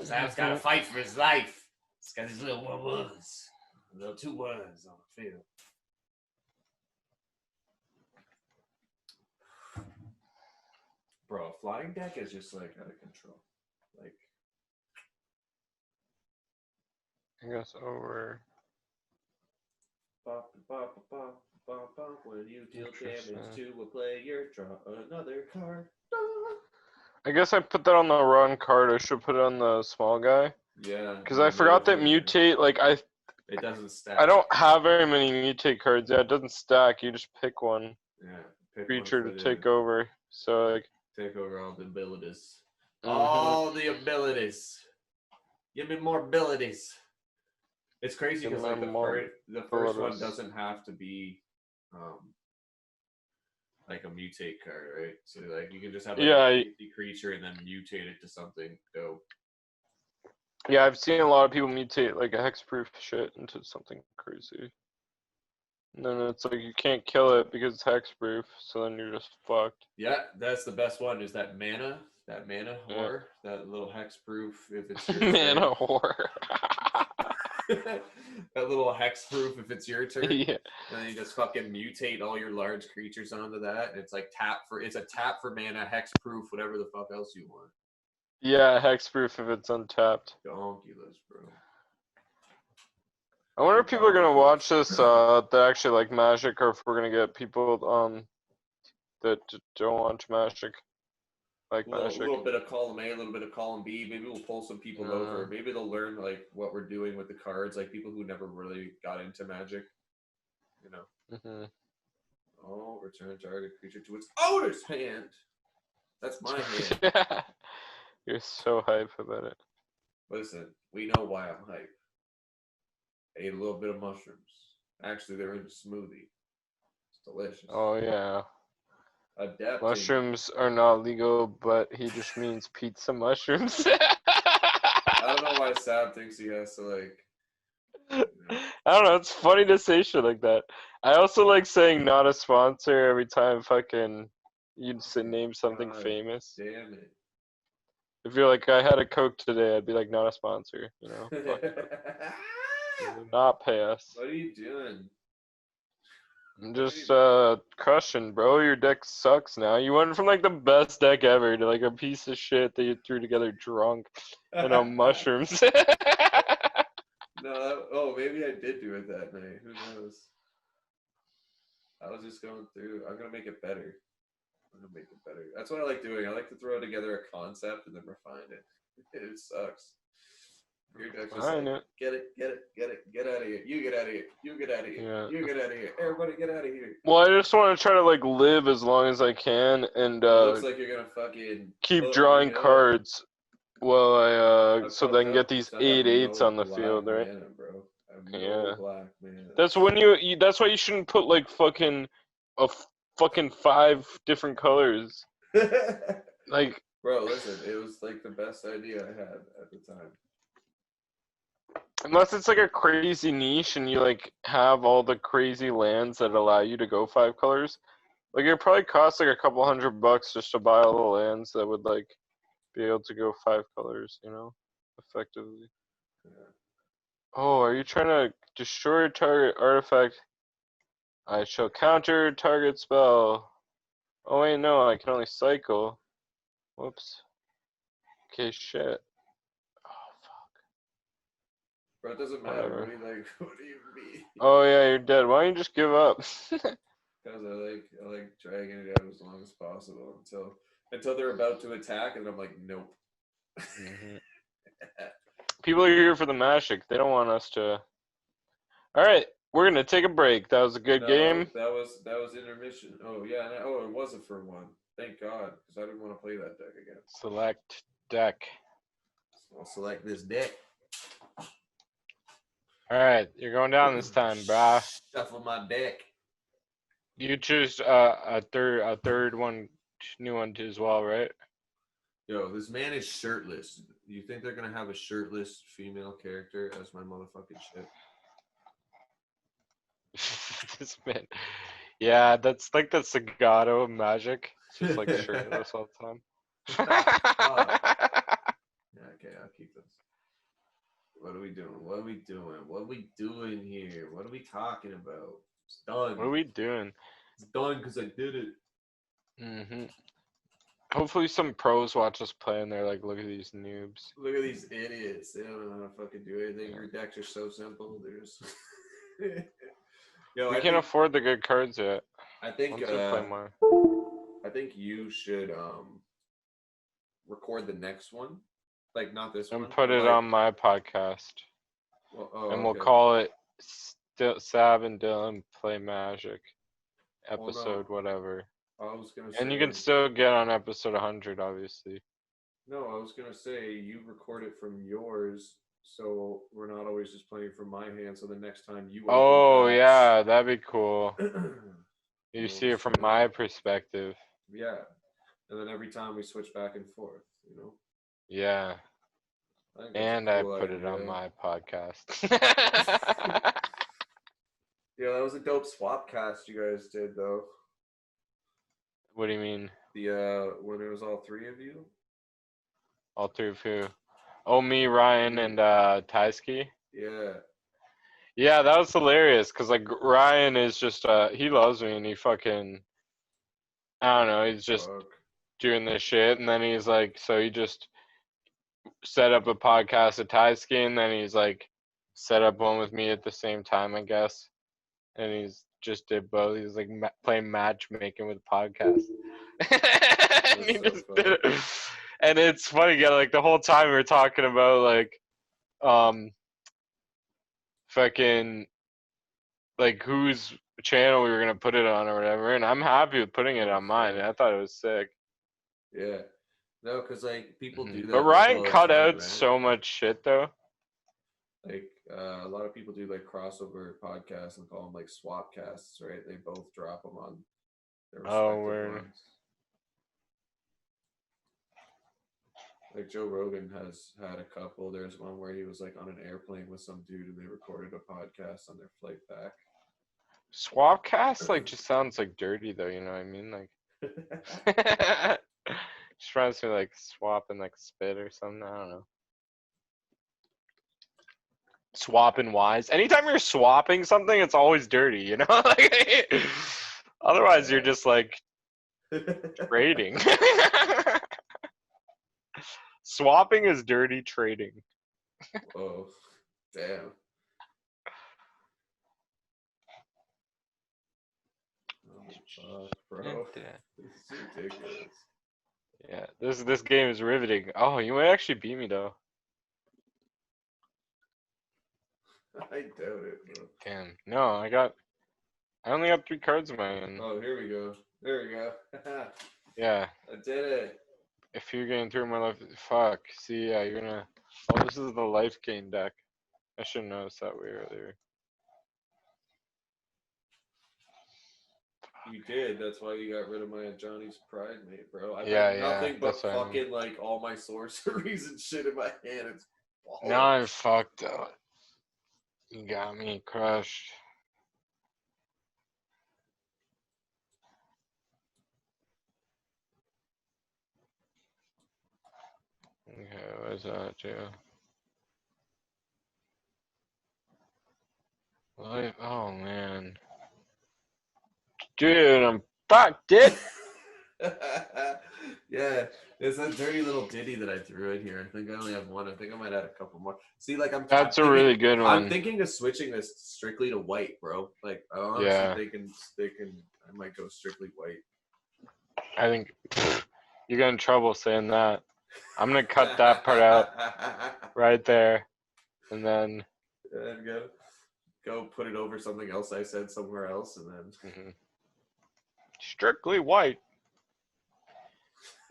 Sam's got to fight for his life. He's got these little 1/1s. Little 2/1s on the field. Bro, flying deck is just like out of control. Like, I guess over. Bop. When you deal damage to a player, draw another card. I guess I put that on the wrong card. I should put it on the small guy. Yeah. Because I forgot that mutate, like it doesn't stack. I don't have very many mutate cards. Yeah, it doesn't stack. You just pick one. Yeah. Creature to take over. So like. Take over all the abilities. Mm-hmm. All the abilities. Give me more abilities. It's crazy because like the first one doesn't have to be like a mutate card, right? So like you can just have like a creature and then mutate it to something dope. Yeah, I've seen a lot of people mutate like a hexproof shit into something crazy. And then it's like you can't kill it because it's hexproof, so then you're just fucked. Yeah, that's the best one. Is that mana? That mana whore, that little hexproof. If it's your mana whore. That little hexproof if it's your turn. Yeah. And then you just fucking mutate all your large creatures onto that. And it's like it's a tap for mana, hexproof, whatever the fuck else you want. Yeah, hexproof if it's untapped. Donkulous, bro. I wonder if people are gonna watch this that actually like Magic, or if we're gonna get people that don't watch Magic. Like Magic. A little bit of column A, a little bit of column B. Maybe we'll pull some people over. Maybe they'll learn like what we're doing with the cards, like people who never really got into Magic. You know. Mm-hmm. Oh, return target creature to its owner's hand. That's my hand. You're so hype about it. Listen, we know why I'm hype. Ate a little bit of mushrooms. Actually, they're in a smoothie. It's delicious. Oh yeah. Adapting. Mushrooms are not legal, but he just means pizza mushrooms. I don't know why Sab thinks he has to like. You know. I don't know. It's funny to say shit like that. I also like saying not a sponsor every time fucking You'd say name something famous. Damn it. If you're like, I had a Coke today, I'd be like, not a sponsor, you know? Fuck no. Do not pay us. What are you doing? I'm just crushing, bro. Your deck sucks now. You went from like the best deck ever to like a piece of shit that you threw together drunk and on mushrooms. No, maybe I did do it that night. Who knows? I was just going through. I'm gonna make it better. That's what I like doing. I like to throw together a concept and then refine it. It sucks. Your deck's just like, get it, get out of here. You get out of here. You get out of here. Yeah. You get out of here. Everybody get out of here. Well, I just want to try to like live as long as I can and it looks like you're gonna fucking keep drawing cards. Well, so they can get these 8/8s on the field, right? Mana, bro. Yeah. Black, man. That's when you. That's why you shouldn't put like fucking 5 different colors. Like, bro, listen, it was like the best idea I had at the time. Unless it's like a crazy niche and you like have all the crazy lands that allow you to go 5 colors. Like it probably costs like a couple $100 just to buy all the lands that would like be able to go 5 colors, you know, effectively. Yeah. Oh, are you trying to destroy target artifact? I shall counter target spell. Oh wait, no, I can only cycle. Whoops. Okay, shit. Oh fuck. Bro, it doesn't matter. What do you like? What do you mean? Oh yeah, you're dead. Why don't you just give up? Because I like dragging it out as long as possible until they're about to attack, and I'm like, nope. Mm-hmm. People are here for the magic. They don't want us to. All right, we're gonna take a break. That was a good game. That was intermission. Oh yeah. It wasn't for one. Thank God, because I didn't want to play that deck again. Select deck. So I'll select this deck. All right, you're going down this time, brah. Shuffle my deck. You choose a third one, new one as well, right? Yo, this man is shirtless. You think they're gonna have a shirtless female character as my motherfucking shit? This man, yeah, that's like the Sagato magic. It's just like shirtless all the time. Yeah, okay, I'll keep this. What are we doing? What are we doing? What are we doing here? What are we talking about? It's done. What are we doing? It's done because I did it. Mm-hmm. Hopefully some pros watch us play and they're like, look at these noobs. Look at these idiots. They don't know how to fucking do anything. Your decks are so simple. They're just... Yo, we can't afford the good cards yet. I think you should record the next one. Like, not this one. And put it on my podcast. And we'll call it Sab and Dylan Play Magic. Episode whatever. I was gonna say, and you can still get on episode 100, obviously. No, I was gonna say you record it from yours, so we're not always just playing from my hand. So the next time you. Oh yeah, that'd be cool. You see it from my perspective. Yeah, and then every time we switch back and forth, you know. Yeah. And I put it on my podcast. Yeah, that was a dope swap cast you guys did, though. What do you mean? When it was all 3 of you? All 3 of who? Oh, me, Ryan, and Taisky? Yeah. Yeah, that was hilarious, because, like, Ryan is just, he loves me, and he fucking, I don't know, he's just doing this shit, and then he's like, so he just set up a podcast with Taisky, and then he's, like, set up one with me at the same time, I guess. And he's just did both. He's like playing matchmaking with podcasts. And he just did it. And it's funny, like the whole time we were talking about like, fucking, like whose channel we were gonna put it on or whatever. And I'm happy with putting it on mine. I thought it was sick. Yeah. No, because like people do that. But Ryan cut out so much shit though. Like a lot of people do like crossover podcasts and call them like swap casts, right? They both drop them on their respective ones. Like Joe Rogan has had a couple. There's one where he was like on an airplane with some dude and they recorded a podcast on their flight back. Swapcast like just sounds like dirty though, you know what I mean? Like Just reminds me like swapping like spit or something. I don't know. Swapping wise. Anytime you're swapping something, it's always dirty, you know? Like, otherwise, you're just like trading. Swapping is dirty trading. Oh, damn. Oh, fuck, bro. This is ridiculous. Yeah, this game is riveting. Oh, you might actually beat me though. I doubt it, bro. Damn. No, I only got 3 cards in my hand. Oh, here we go. There we go. Yeah. I did it. If you're getting through my life, fuck. See, yeah, you're gonna. Oh, this is the life gain deck. I should have noticed that way earlier. You did. That's why you got rid of my Johnny's Pride mate, bro. I've Yeah, had nothing but that's what I mean. fucking like all my sorceries and shit in my hand. It's Now I'm fucked up. You got me crushed. Okay, what's that, Joe? Life, oh man. Dude, I'm fucked, dude! Yeah, it's a dirty little ditty that I threw in here. I think I only have one. I think I might add a couple more. See, like That's a really good one. I'm thinking of switching this strictly to white, bro. Like, I honestly they can. I might go strictly white. I think you're getting in trouble saying that. I'm gonna cut that part out right there, and then go put it over something else I said somewhere else, and then strictly white.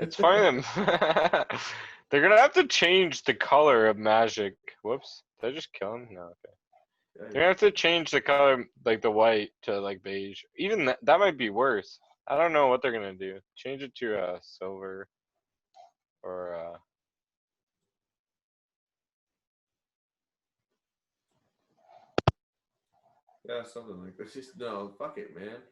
It's funny that they're gonna have to change the color of Magic. Whoops, did I just kill him? No, okay. They're gonna have to change the color, like the white, to like beige. Even that might be worse. I don't know what they're gonna do. Change it to silver, or yeah, something like this. Just no, fuck it, man.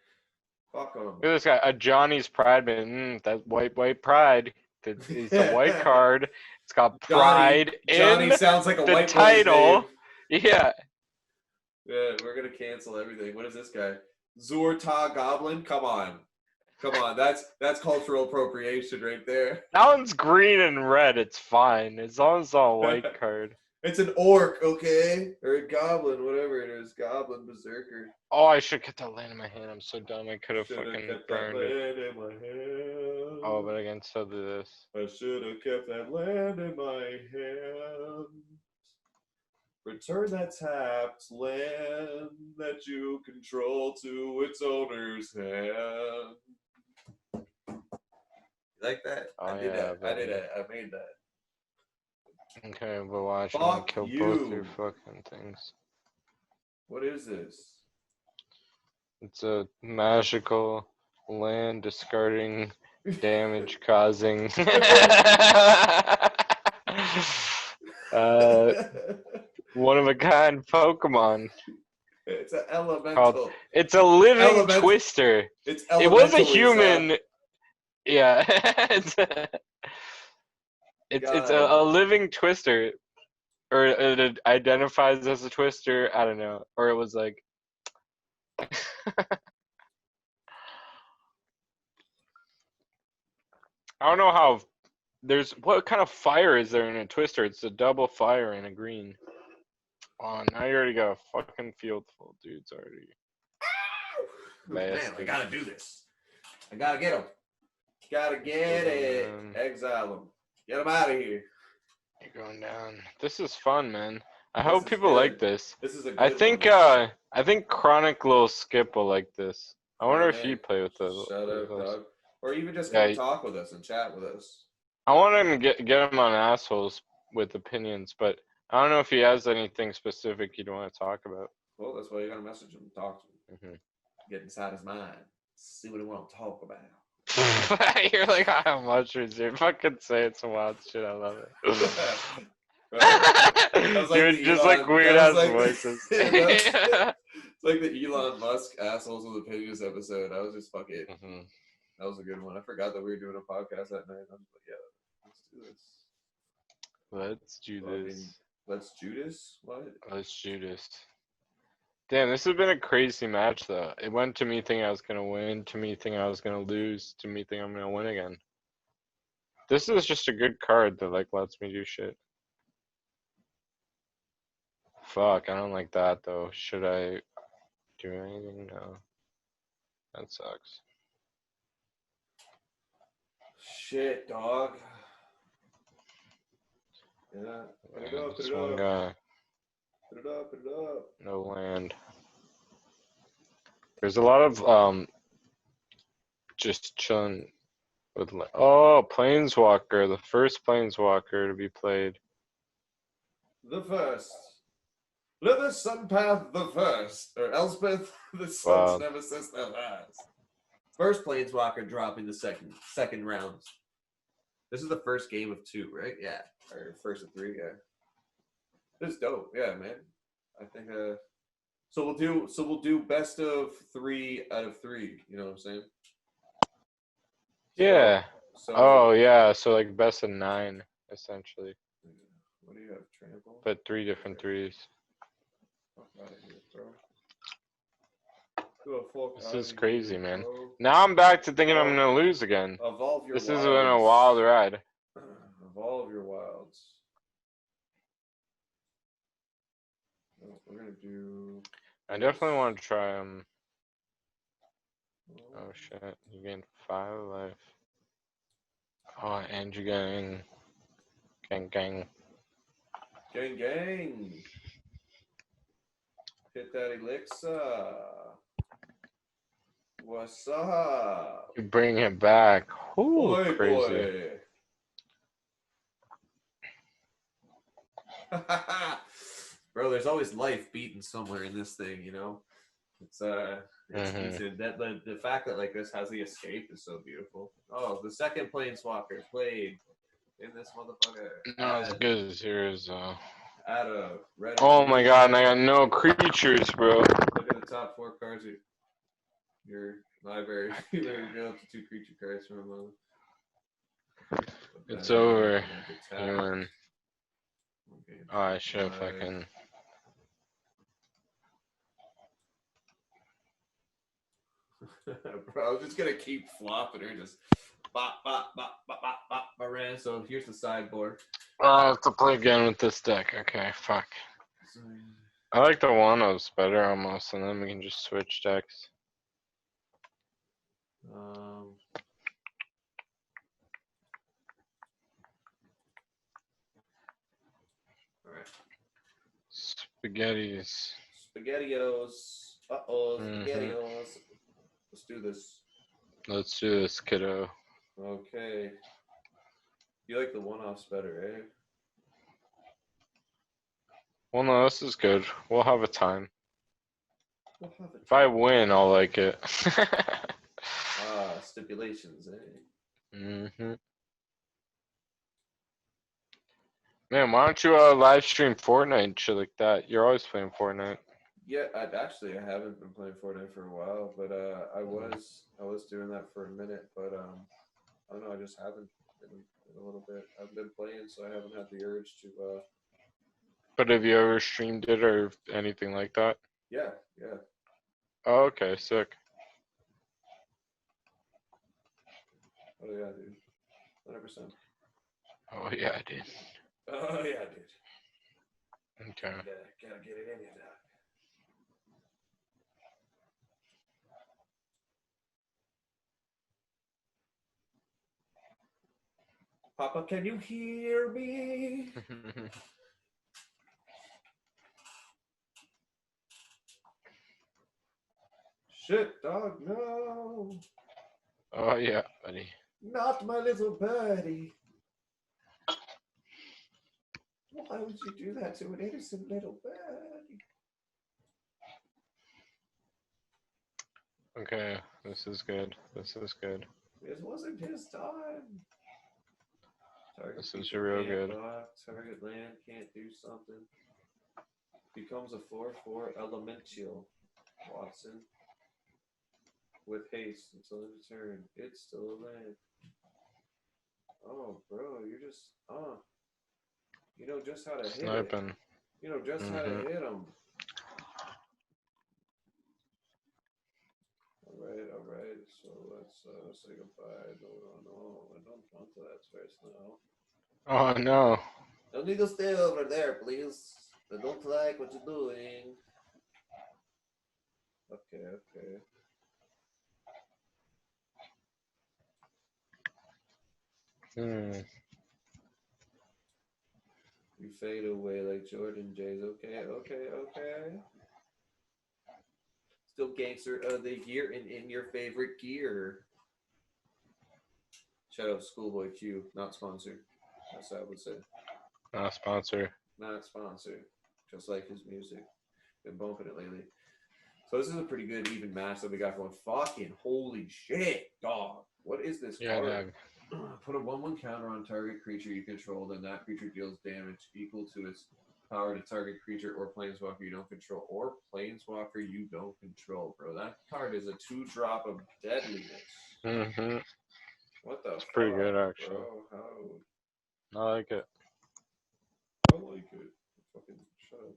Fuck them. Look at this guy, a Johnny's Pride man. That white pride. It's a white card. It's got pride Johnny in sounds like a the white title. Yeah. Yeah, we're gonna cancel everything. What is this guy? Zorta Goblin? Come on. That's cultural appropriation right there. That one's green and red. It's fine. As long as it's a white card. It's an orc, okay? Or a goblin, whatever it is. Goblin, berserker. Oh, I should have kept that land in my hand. I'm so dumb. I could have fucking kept burned that it. land in my hand. Oh, but I can still do this. I should have kept that land in my hand. Return that tapped land that you control to its owner's hand. You like that? Oh, I did that. I did it. I made that. Okay, but watch. Fuck I'm gonna kill you. both your fucking things. What is this? It's a magical land discarding, damage causing. One of a kind Pokemon. It's an elemental. It's a living twister. It's it was a human. Yeah. It's a living twister. Or it identifies as a twister. I don't know. Or it was like. I don't know how. What kind of fire is there in a twister? It's a double fire and a green. Oh, now you already got a fucking field full of dudes already. Man, we gotta do this. I gotta get him. Gotta get it. Exile him. Get him out of here. You're going down. This is fun, man. I hope people like this. This is a good I think Chronic Little Skip will like this. I wonder if he'd play with us. Shut up, dog. Or even just come talk with us and chat with us. I want him to get him on assholes with opinions, but I don't know if he has anything specific you'd want to talk about. Well, that's why you gotta message him and talk to him. Get inside his mind. See what he want to talk about. You're like, how much is it? Fucking say it some wild shit. I love it. Dude, just like weird ass voices. It's like the Elon Musk assholes with opinions episode. I was just fucking That was a good one. I forgot that we were doing a podcast that night. I was like, yeah, let's do this. Let's do this. Let's Judas? What? Let's Judas. Damn, this has been a crazy match, though. It went to me thinking I was going to win, to me thinking I was going to lose, to me thinking I'm going to win again. This is just a good card that, like, lets me do shit. Fuck, I don't like that, though. Should I do anything? No. That sucks. Shit, dog. Yeah. Put it up, put it up. Guy. Put it up, put it up. No land. There's a lot of, just chilling with, oh, Planeswalker. The first Planeswalker to be played. The first. Let the sun path the first. Or Elspeth, the sun's nemesis, the last. First Planeswalker dropping the second rounds. This is the first game of 2, right? Yeah. Or first of 3, yeah. This is dope. Yeah, man. I think so we'll do best of 3 out of 3, you know what I'm saying? Yeah. So yeah, so like best of 9 essentially. What do you have? Trample? But 3 different 3s. Fuck out of here, bro. This is crazy, man. Now I'm back to thinking I'm gonna lose again. Evolve your This wilds. has been a wild ride. Evolve your wilds. We're gonna do. I definitely want to try them. Oh shit! You gain 5 life. Oh, and you're getting gang. Gang. Hit that elixir. What's up? You bring it back. Ooh, boy, crazy. Boy. Bro, there's always life beaten somewhere in this thing, you know. It's decent. The fact that like this has the escape is so beautiful. Oh, the second Planeswalker played in this motherfucker. Not as good as yours, Add a red. Oh my god, and I got no creatures, bro. Look at the top 4 cards of your library. You better go up to 2 creature cards from them. It's over. You win. Oh, I should have fucking. Bro, I was just gonna keep flopping her, just bop, bop, bop, bop, bop, bop, around. So here's the sideboard. Oh, I have to play again with this deck. Okay, fuck. I like the one-ofs better almost, and then we can just switch decks. Alright. Spaghettios. Uh-oh, spaghettios. Let's do this. Let's do this, kiddo. Okay. You like the one-offs better, eh? Well, no, this is good. We'll have a time. If I win, I'll like it. Stipulations, eh? Mm-hmm. Man, why don't you live stream Fortnite and shit like that? You're always playing Fortnite. Yeah, I haven't been playing Fortnite for a while, but I was doing that for a minute, but I don't know, I just haven't in a little bit. I've been playing, so I haven't had the urge to. But have you ever streamed it or anything like that? Yeah. Oh, okay, sick. Oh yeah, dude. 100%. Oh yeah, dude. Oh yeah, dude. Okay. Gotta get it in you, dog. Papa, can you hear me? Shit, dog, no. Oh yeah, buddy. Not my little birdie. Why would you do that to an innocent little birdie? Okay, this is good. This wasn't his time. This is real good. Target land can't do something. Becomes a 4/4 elemental. Watson. with haste until the return. It's still alive. Oh, bro, you're just you know just how to hit it. Sniping. You know just how to hit them. All right. So let's say goodbye. No, I don't want to that space now. Oh no. You need to stay over there, please. I don't like what you're doing. Okay. You fade away like Jordan J's. Okay. Still gangster of the year and in your favorite gear. Shout out Schoolboy Q, not sponsored. That's what I would say. Not sponsor. Not sponsored. Just like his music. Been bumping it lately. So this is a pretty good even match that we got going. Fucking holy shit, dog. What is this card? Put a 1/1 counter on target creature you control, then that creature deals damage equal to its power to target creature or planeswalker you don't control, or planeswalker you don't control, bro. That card is a 2-drop of deadliness. What the It's fuck, pretty good, actually. Bro? How? I like it. I like it. Fucking shut up.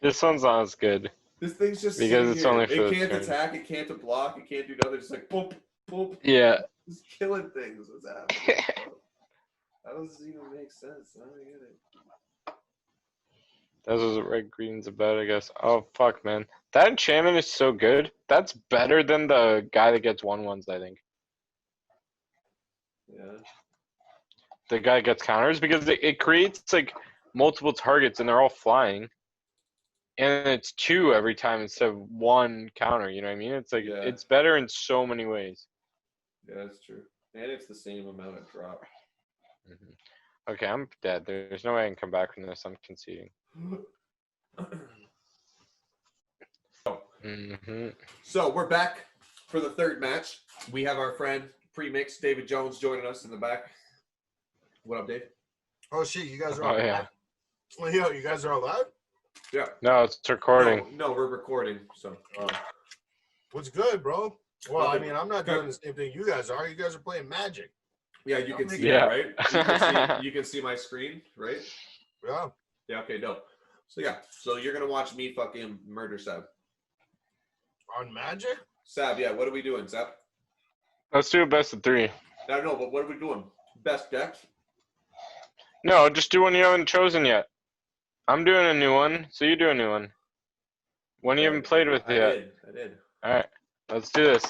This one's not as good. This thing's just because it's here. only for It can't attack, it can't block, it can't do nothing. It's like boop, boop. Yeah. It's killing things. What's happening? That doesn't even make sense. I don't get it. That's what red green's about, I guess. Oh fuck, man. That enchantment is so good. That's better than the guy that gets 1/1s, I think. Yeah. The guy gets counters because it creates like multiple targets and they're all flying. And it's 2 every time instead of 1 counter, you know what I mean? It's like it's better in so many ways. Yeah, that's true. And it's the same amount of drop. Okay, I'm dead. There's no way I can come back from this. I'm conceding. So we're back for the third match. We have our friend Premix David Jones joining us in the back. What up, Dave? Oh shit, you guys are all live? Oh, yo, you guys are all live? Yeah. No, it's recording. No, we're recording. So what's good, bro? Well, I mean, I'm not doing the same thing you guys are. You guys are playing Magic. Yeah, you can see that, right? You can see my screen, right? Yeah. Yeah, okay, dope. So yeah, so you're gonna watch me fucking murder Sab. On Magic? Sab, yeah, what are we doing, Sab? Let's do a best of 3. I don't know, but what are we doing? Best decks? No, just do one you haven't chosen yet. I'm doing a new one, so you do a new one. One you haven't played with yet. I did. Alright, let's do this.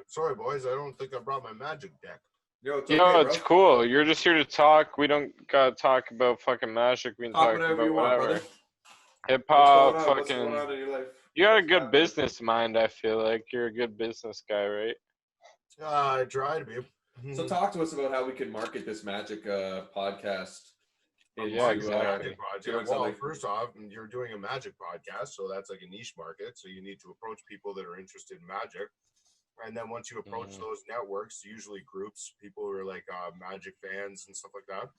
Sorry, boys. I don't think I brought my Magic deck. Yo, it's, it's cool. You're just here to talk. We don't gotta talk about fucking Magic. We can talk about whatever. Hip hop, fucking. What's going on in your life? You got a good business mind, I feel like. You're a good business guy, right? I try to be. So talk to us about how we can market this Magic podcast. Exactly. Well, first off, you're doing a Magic podcast, so that's like a niche market. So you need to approach people that are interested in Magic. And then once you approach those networks, usually groups, people who are like Magic fans and stuff like that.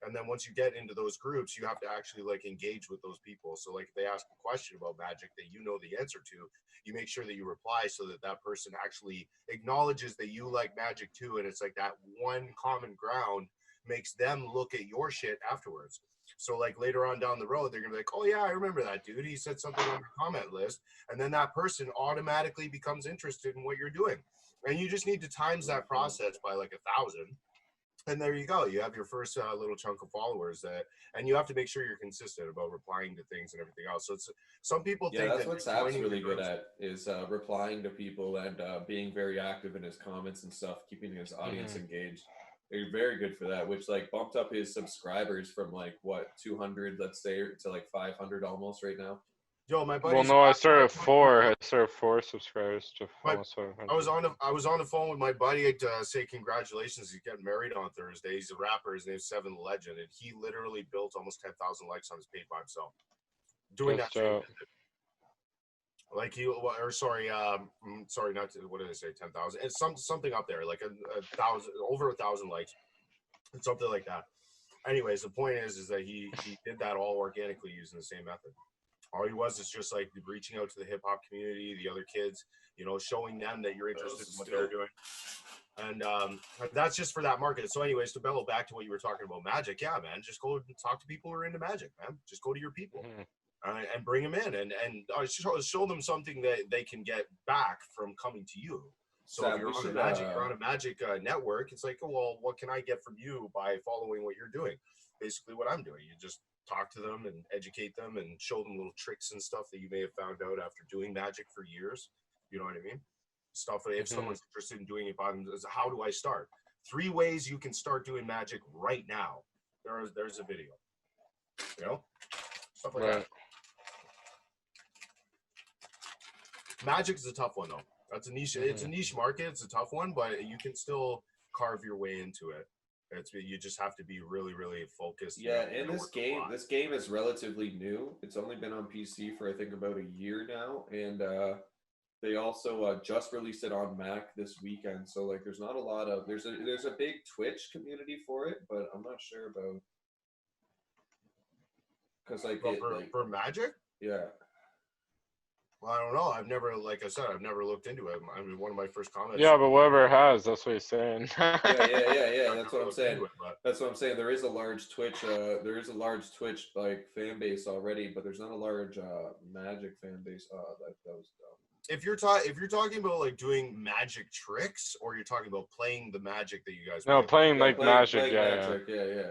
And then once you get into those groups, you have to actually like engage with those people. So like if they ask a question about Magic that you know the answer to, you make sure that you reply so that that person actually acknowledges that you like Magic too. And it's like that one common ground makes them look at your shit afterwards. So like later on down the road, they're gonna be like, oh yeah, I remember that dude. He said something on your comment list. And then that person automatically becomes interested in what you're doing. And you just need to times that process by like 1,000. And there you go. You have your first little chunk of followers and you have to make sure you're consistent about replying to things and everything else. So it's some people think that's what Sab's really good at is replying to people and being very active in his comments and stuff, keeping his audience engaged. They're very good for that, which like bumped up his subscribers from like what 200, let's say, to like 500 almost right now. Yo, my buddy. Well, no, I started at 4. I started 4 subscribers to almost 500. I was on the phone with my buddy to say congratulations. He's getting married on Thursday. He's a rapper. His name's Seven Legend, and he literally built almost 10,000 likes on his page by himself. Doing that. Like sorry, not to, what did I say? 10,000. It's something up there, like a thousand, over 1,000 likes, something like that. anyways, the point is that he did that all organically using the same method. All he was is just like reaching out to the hip hop community, the other kids, you know, showing them that you're interested in what they're doing. And that's just for that market. So anyways, to bellow back to what you were talking about magic, yeah, man, just go and talk to people who are into magic, man. Just go to your people and bring them in and show them something that they can get back from coming to you. So if you're on a magic network, it's like, oh, well, what can I get from you by following what you're doing? Basically what I'm doing. You just talk to them and educate them and show them little tricks and stuff that you may have found out after doing magic for years. You know what I mean? Stuff if someone's interested in doing it by themselves, how do I start? 3 ways you can start doing magic right now. There's a video. You know? Stuff like that. Magic is a tough one though. That's a niche. It's a niche market. It's a tough one, but you can still carve your way into it. You just have to be really, really focused. Yeah, and this game is relatively new. It's only been on PC for I think about a year now, and they also just released it on Mac this weekend. So like, there's not a lot of there's a big Twitch community for it, but I'm not sure about because like for Magic. Yeah. Well, I don't know. I've never, like I said, I've never looked into it. I mean, one of my first comments. Yeah, but whoever has, that's what he's saying. yeah. That's what I'm saying. That's what I'm saying. There is a large Twitch. Twitch like fan base already, but there's not a large Magic fan base. That was dumb. If you're talking about like doing magic tricks, or you're talking about playing the magic that you guys. No, playing magic. Playing magic. Yeah.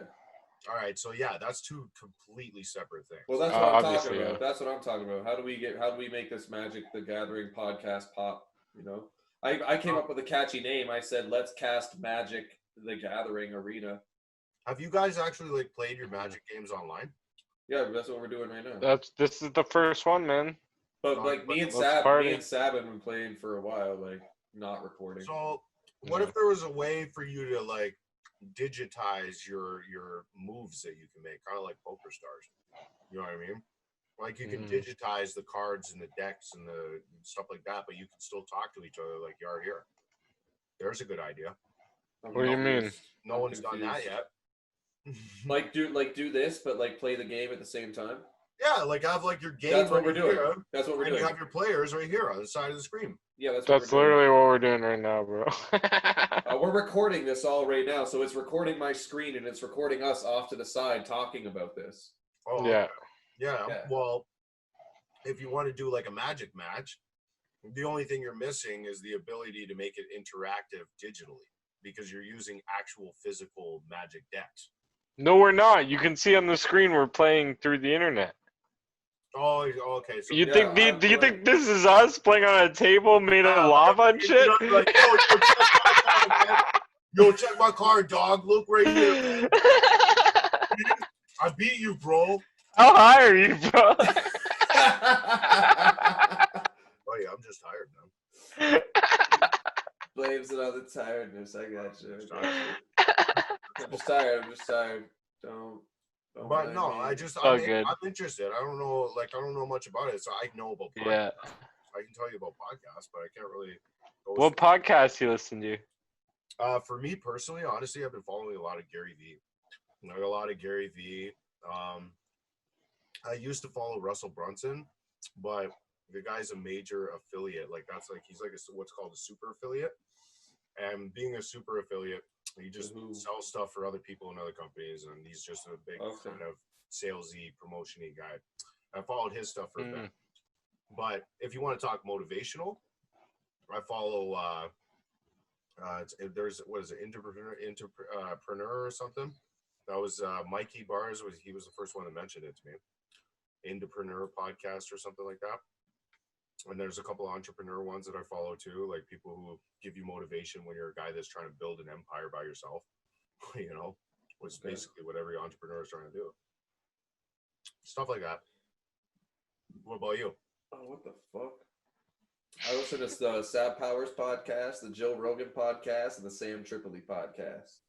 All right, so yeah, that's 2 completely separate things. Well, that's what I'm talking about. That's what I'm talking about. How do we make this Magic the Gathering podcast pop? You know, I came up with a catchy name. I said, let's cast Magic the Gathering Arena. Have you guys actually like played your Magic games online? Yeah, that's what we're doing right now. This is the first one, man. But like me and Sab have been playing for a while, like not recording. So what if there was a way for you to like digitize your moves that you can make, kind of like Poker Stars? You know what I mean? Like you can digitize the cards and the decks and the stuff like that, but you can still talk to each other like you are here. There's a good idea. What do you mean? No one's done that yet. like do this, but like play the game at the same time. Yeah, like have like your game. That's what we're doing. That's what we're doing. You have your players right here on the side of the screen. Yeah, that's literally what we're doing right now, bro. We're recording this all right now, so it's recording my screen and it's recording us off to the side talking about this. Oh, yeah. Yeah. Well, if you want to do like a Magic match, the only thing you're missing is the ability to make it interactive digitally, because you're using actual physical Magic decks. No, we're not. You can see on the screen we're playing through the internet. Oh, okay. So do you think this is us playing on a table made of lava and shit? Like, yo, check my card, dog. Look right here, man. I beat you, bro. How high are you, bro? Oh yeah, I'm just tired, man. Blames it on the tiredness. I got you. I'm just tired. Don't but no, me. I'm interested. I don't know much about it, so I know about podcasts. Yeah. I can tell you about podcasts, but I can't really What podcast you listen to? For me personally, honestly, I've been following a lot of Gary Vee. Like a lot of Gary Vee. I used to follow Russell Brunson, but the guy's a major affiliate. Like he's like what's called a super affiliate. And being a super affiliate, he just sells stuff for other people and other companies, and he's just a big kind of salesy, promotion-y guy. I followed his stuff for a bit. But if you want to talk motivational, I follow there's what is it, entrepreneur or something. That was Mikey Bars. He was the first one to mention it to me. Entrepreneur podcast or something like that. And there's a couple of entrepreneur ones that I follow too, like people who give you motivation when you're a guy that's trying to build an empire by yourself, you know, which is basically what every entrepreneur is trying to do. Stuff like that. What about you? Oh, what the fuck? I listen to the Sab Powers podcast, the Joe Rogan podcast, and the Sam Tripoli podcast.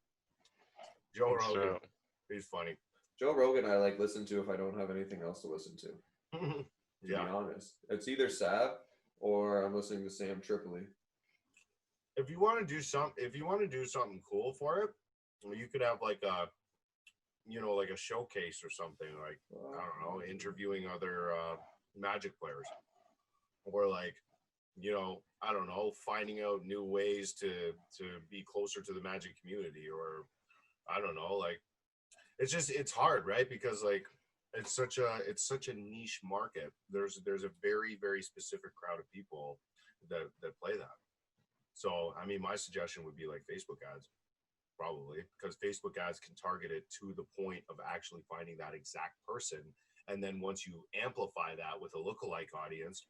Joe Rogan. He's funny. Joe Rogan I like listen to if I don't have anything else to listen to. To be honest, it's either Sab or I'm listening to Sam Tripoli. If you want to do something cool for it, you could have like you know, like a showcase or something, like I don't know, interviewing other Magic players, or like, you know, I don't know, finding out new ways to be closer to the Magic community, or I don't know, like it's hard, right? Because like it's such a niche market. There's a very, very specific crowd of people that play that. So I mean, my suggestion would be like Facebook ads, probably, because Facebook ads can target it to the point of actually finding that exact person. And then once you amplify that with a lookalike audience,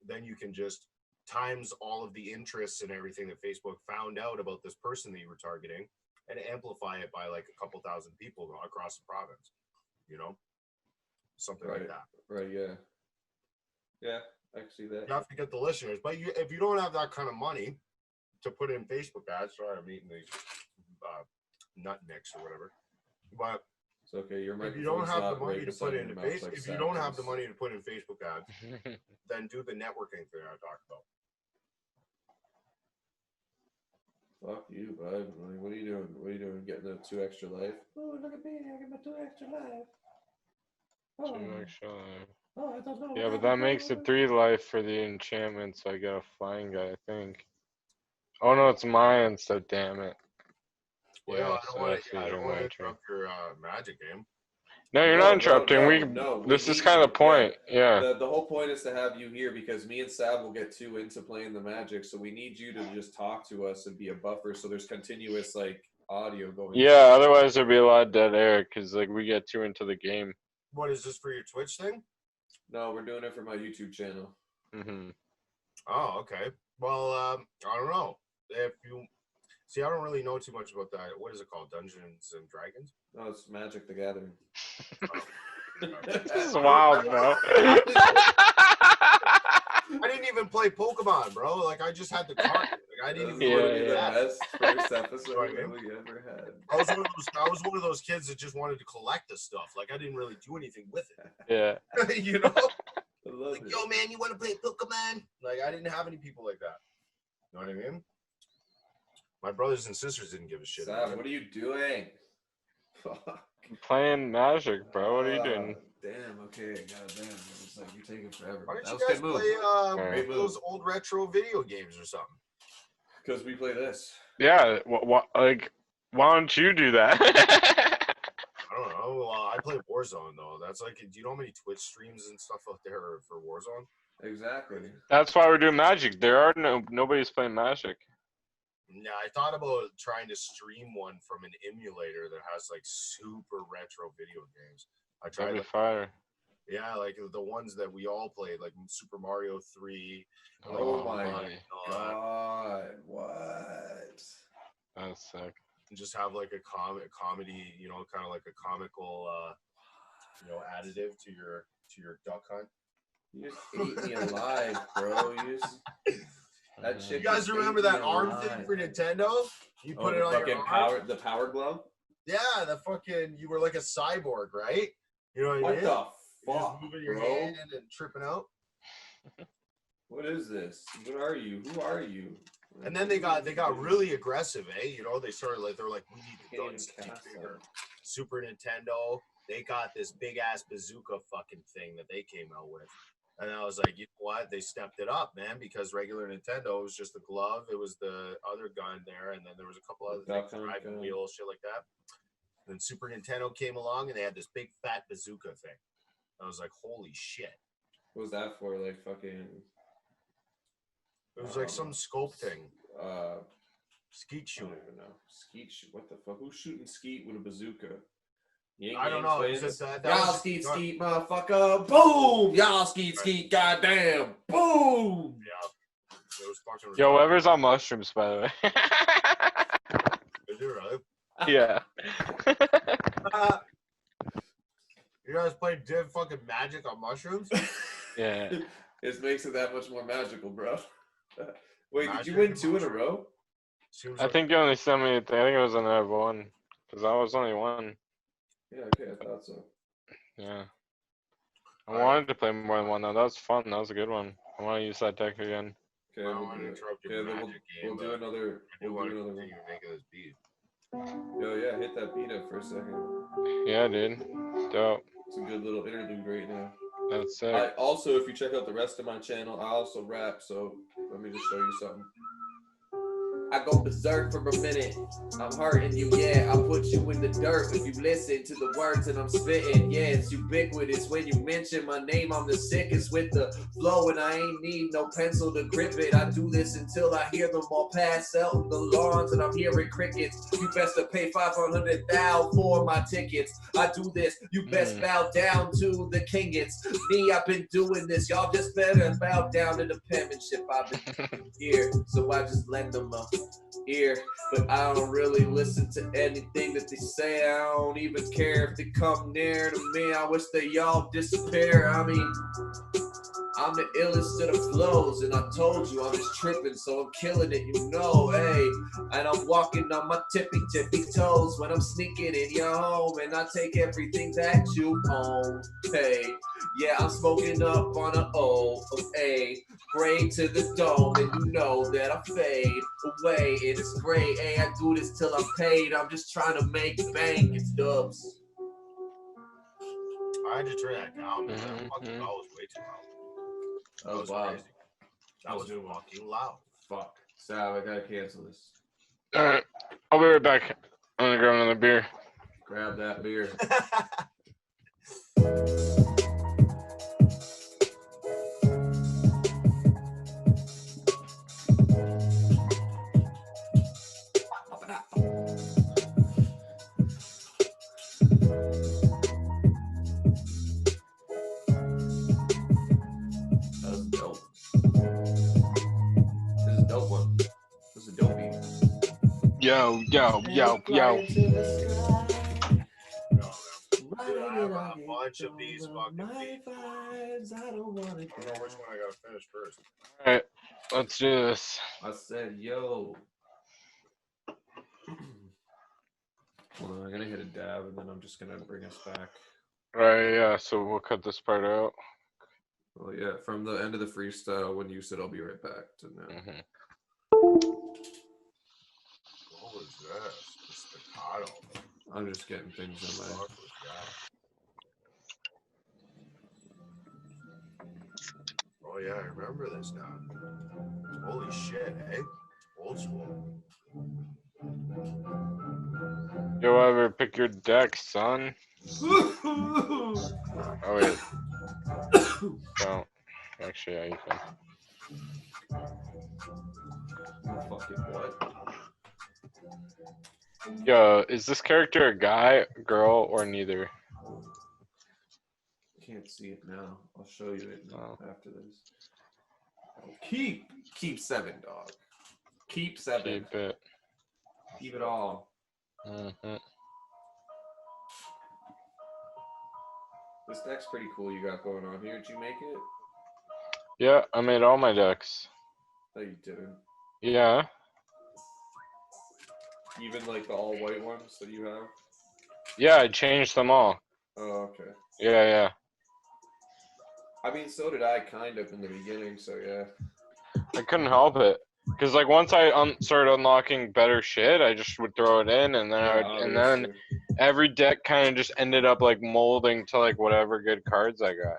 then you can just times all of the interests and everything that Facebook found out about this person that you were targeting, and amplify it by like a couple thousand people across the province, you know, something like that. Right. Yeah. Yeah. I can see that. You have to get the listeners, but if you don't have that kind of money to put in Facebook ads, sorry, I'm eating these nut mix or whatever, but it's okay. If you don't have the money to put into Facebook, if you don't have the money to put in Facebook ads, then do the networking thing I talked about. Fuck you, bud. Like, what are you doing? What are you doing? Getting a 2 extra life? Oh, look at me! I get my 2 extra life. Oh. 2 extra life. Oh, I don't know. Yeah, but that makes it 3 life for the enchantment, so I got a flying guy, I think. Oh no, it's mine, so damn it. Well, Yeah, I don't want to interrupt your Magic game. No, you're not interrupting. This is kind of the point. Yeah. The whole point is to have you here because me and Sab will get too into playing the Magic, so we need you to just talk to us and be a buffer, so there's continuous like audio going. Yeah, otherwise there'd be a lot of dead air because like we get too into the game. What is this for your Twitch thing? No, we're doing it for my YouTube channel. Oh, okay. Well, I don't know if you. See, I don't really know too much about that. What is it called? Dungeons and Dragons? No, it's Magic the Gathering. This is wild, bro. I didn't even play Pokemon, bro. Like, I just had the card. Like, I didn't even the best first episode that we ever had. I was one of those kids that just wanted to collect the stuff. Like, I didn't really do anything with it. Yeah. You know? Like, yo, man, you want to play Pokemon? Like, I didn't have any people like that. You know what I mean? My brothers and sisters didn't give a shit. Sam, what are you doing? Fuck. I'm playing Magic, bro. What are you doing? Damn, okay, goddamn. It's like you're taking forever. Why don't you guys play those old retro video games or something? Because we play this. Yeah, like, why don't you do that? I don't know. Well, I play Warzone, though. That's like, do you know how many Twitch streams and stuff out there for Warzone? Exactly. That's why we're doing Magic. There are nobody's playing Magic. Yeah, I thought about trying to stream one from an emulator that has like super retro video games. I tried to fire. Yeah, like the ones that we all played, like Super Mario 3. Oh my god! What? That's sick. And just have like a comedy, you know, kind of like a comical, you know, additive to your duck hunt. You just ate me alive, bro. You just. That shit. You guys remember that arm thing for Nintendo? You put it on your arm. The power glove. Yeah, the fucking. You were like a cyborg, right? You know what I mean? What the fuck, just moving your hand and tripping out. What is this? What are you? Who are you? And then they got really aggressive, eh? You know, they started like they're like, we need the guns to be bigger. Super Nintendo, they got this big ass bazooka fucking thing that they came out with. And I was like, you know what? They stepped it up, man, because regular Nintendo was just the glove. It was the other gun there, and then there was a couple other things, driving wheels, shit like that. Then Super Nintendo came along, and they had this big fat bazooka thing. I was like, holy shit. What was that for? Like fucking... It was like some scope thing. Skeet shooting. I don't even know. Skeet shoot. What the fuck? Who's shooting skeet with a bazooka? I don't know. Y'all skeet, motherfucker. Boom! Y'all skeet, goddamn. Boom! Yeah. It was fucking Yo, whoever's on mushrooms, by the way. Is it really? Yeah. You guys play Div fucking Magic on mushrooms? Yeah. It makes it that much more magical, bro. Wait, did you win 2 in a row? I think you only sent me, I think it was another one. Because I was only one. Yeah, okay, I thought so. Yeah. I wanted to play more than one though. That was fun. That was a good one. I want to use that deck again. Okay, we'll do another. Yo, yeah, hit that beat up for a second. Yeah, dude. Dope. It's a good little interlude right now. That's sick. I also, if you check out the rest of my channel, I also rap, so let me just show you something. I go berserk for a minute. I'm hurting you, yeah. I'll put you in the dirt if you listen to the words that I'm spitting. Yeah, it's ubiquitous when you mention my name. I'm the sickest with the flow, and I ain't need no pencil to grip it. I do this until I hear them all pass out in the lawns, and I'm hearing crickets. You best to pay $500,000 for my tickets. I do this. You best bow down to the king. It's me. I've been doing this. Y'all just better bow down to the penmanship. I've been here, so I just lend them a ear, but I don't really listen to anything that they say. I don't even care if they come near to me. I wish they all disappear. I mean, I'm the illest of the flows, and I told you I'm just tripping, so I'm killing it, you know, hey. And I'm walking on my tippy toes when I'm sneaking in your home, and I take everything that you own, hey. Yeah, I'm smoking up on an O of A, grade to the dome, and you know that I fade away. It's great, hey, I do this till I'm paid. I'm just trying to make bank. It's Dubbz. I had to turn that down, man. That fucking bell was way too loud. That was wow. crazy. That was fucking loud. Fuck. Sal, I gotta cancel this. Alright. I'll be right back. I'm gonna grab another beer. Grab that beer. Yo. Dude, I have a bunch of these fucking beats. I don't know which one I gotta finish first. Alright, let's do this. I said, yo. Hold on, I'm gonna hit a dab and then I'm just gonna bring us back. Alright, yeah, so we'll cut this part out. Well, yeah, from the end of the freestyle when you said I'll be right back to now. What was this? The staccato. I'm just getting things in my. Oh yeah, I remember this now. Holy shit, eh? Old school. Yo, ever pick your deck, son? Oh wait. Don't. Actually, yeah, you can. Fucking what? Yo, is this character a guy, girl, or neither? Can't see it now. I'll show you it after this. Keep 7, dog. Keep 7. Keep it. Keep it all. This deck's pretty cool you got going on here. Did you make it? Yeah, I made all my decks. No, you didn't. Yeah. Even like the all white ones that you have? Yeah, I changed them all. Oh, okay. Yeah. I mean, so did I kind of in the beginning, so yeah. I couldn't help it. Because like once I started unlocking better shit, I just would throw it in, and then then every deck kind of just ended up like molding to like whatever good cards I got.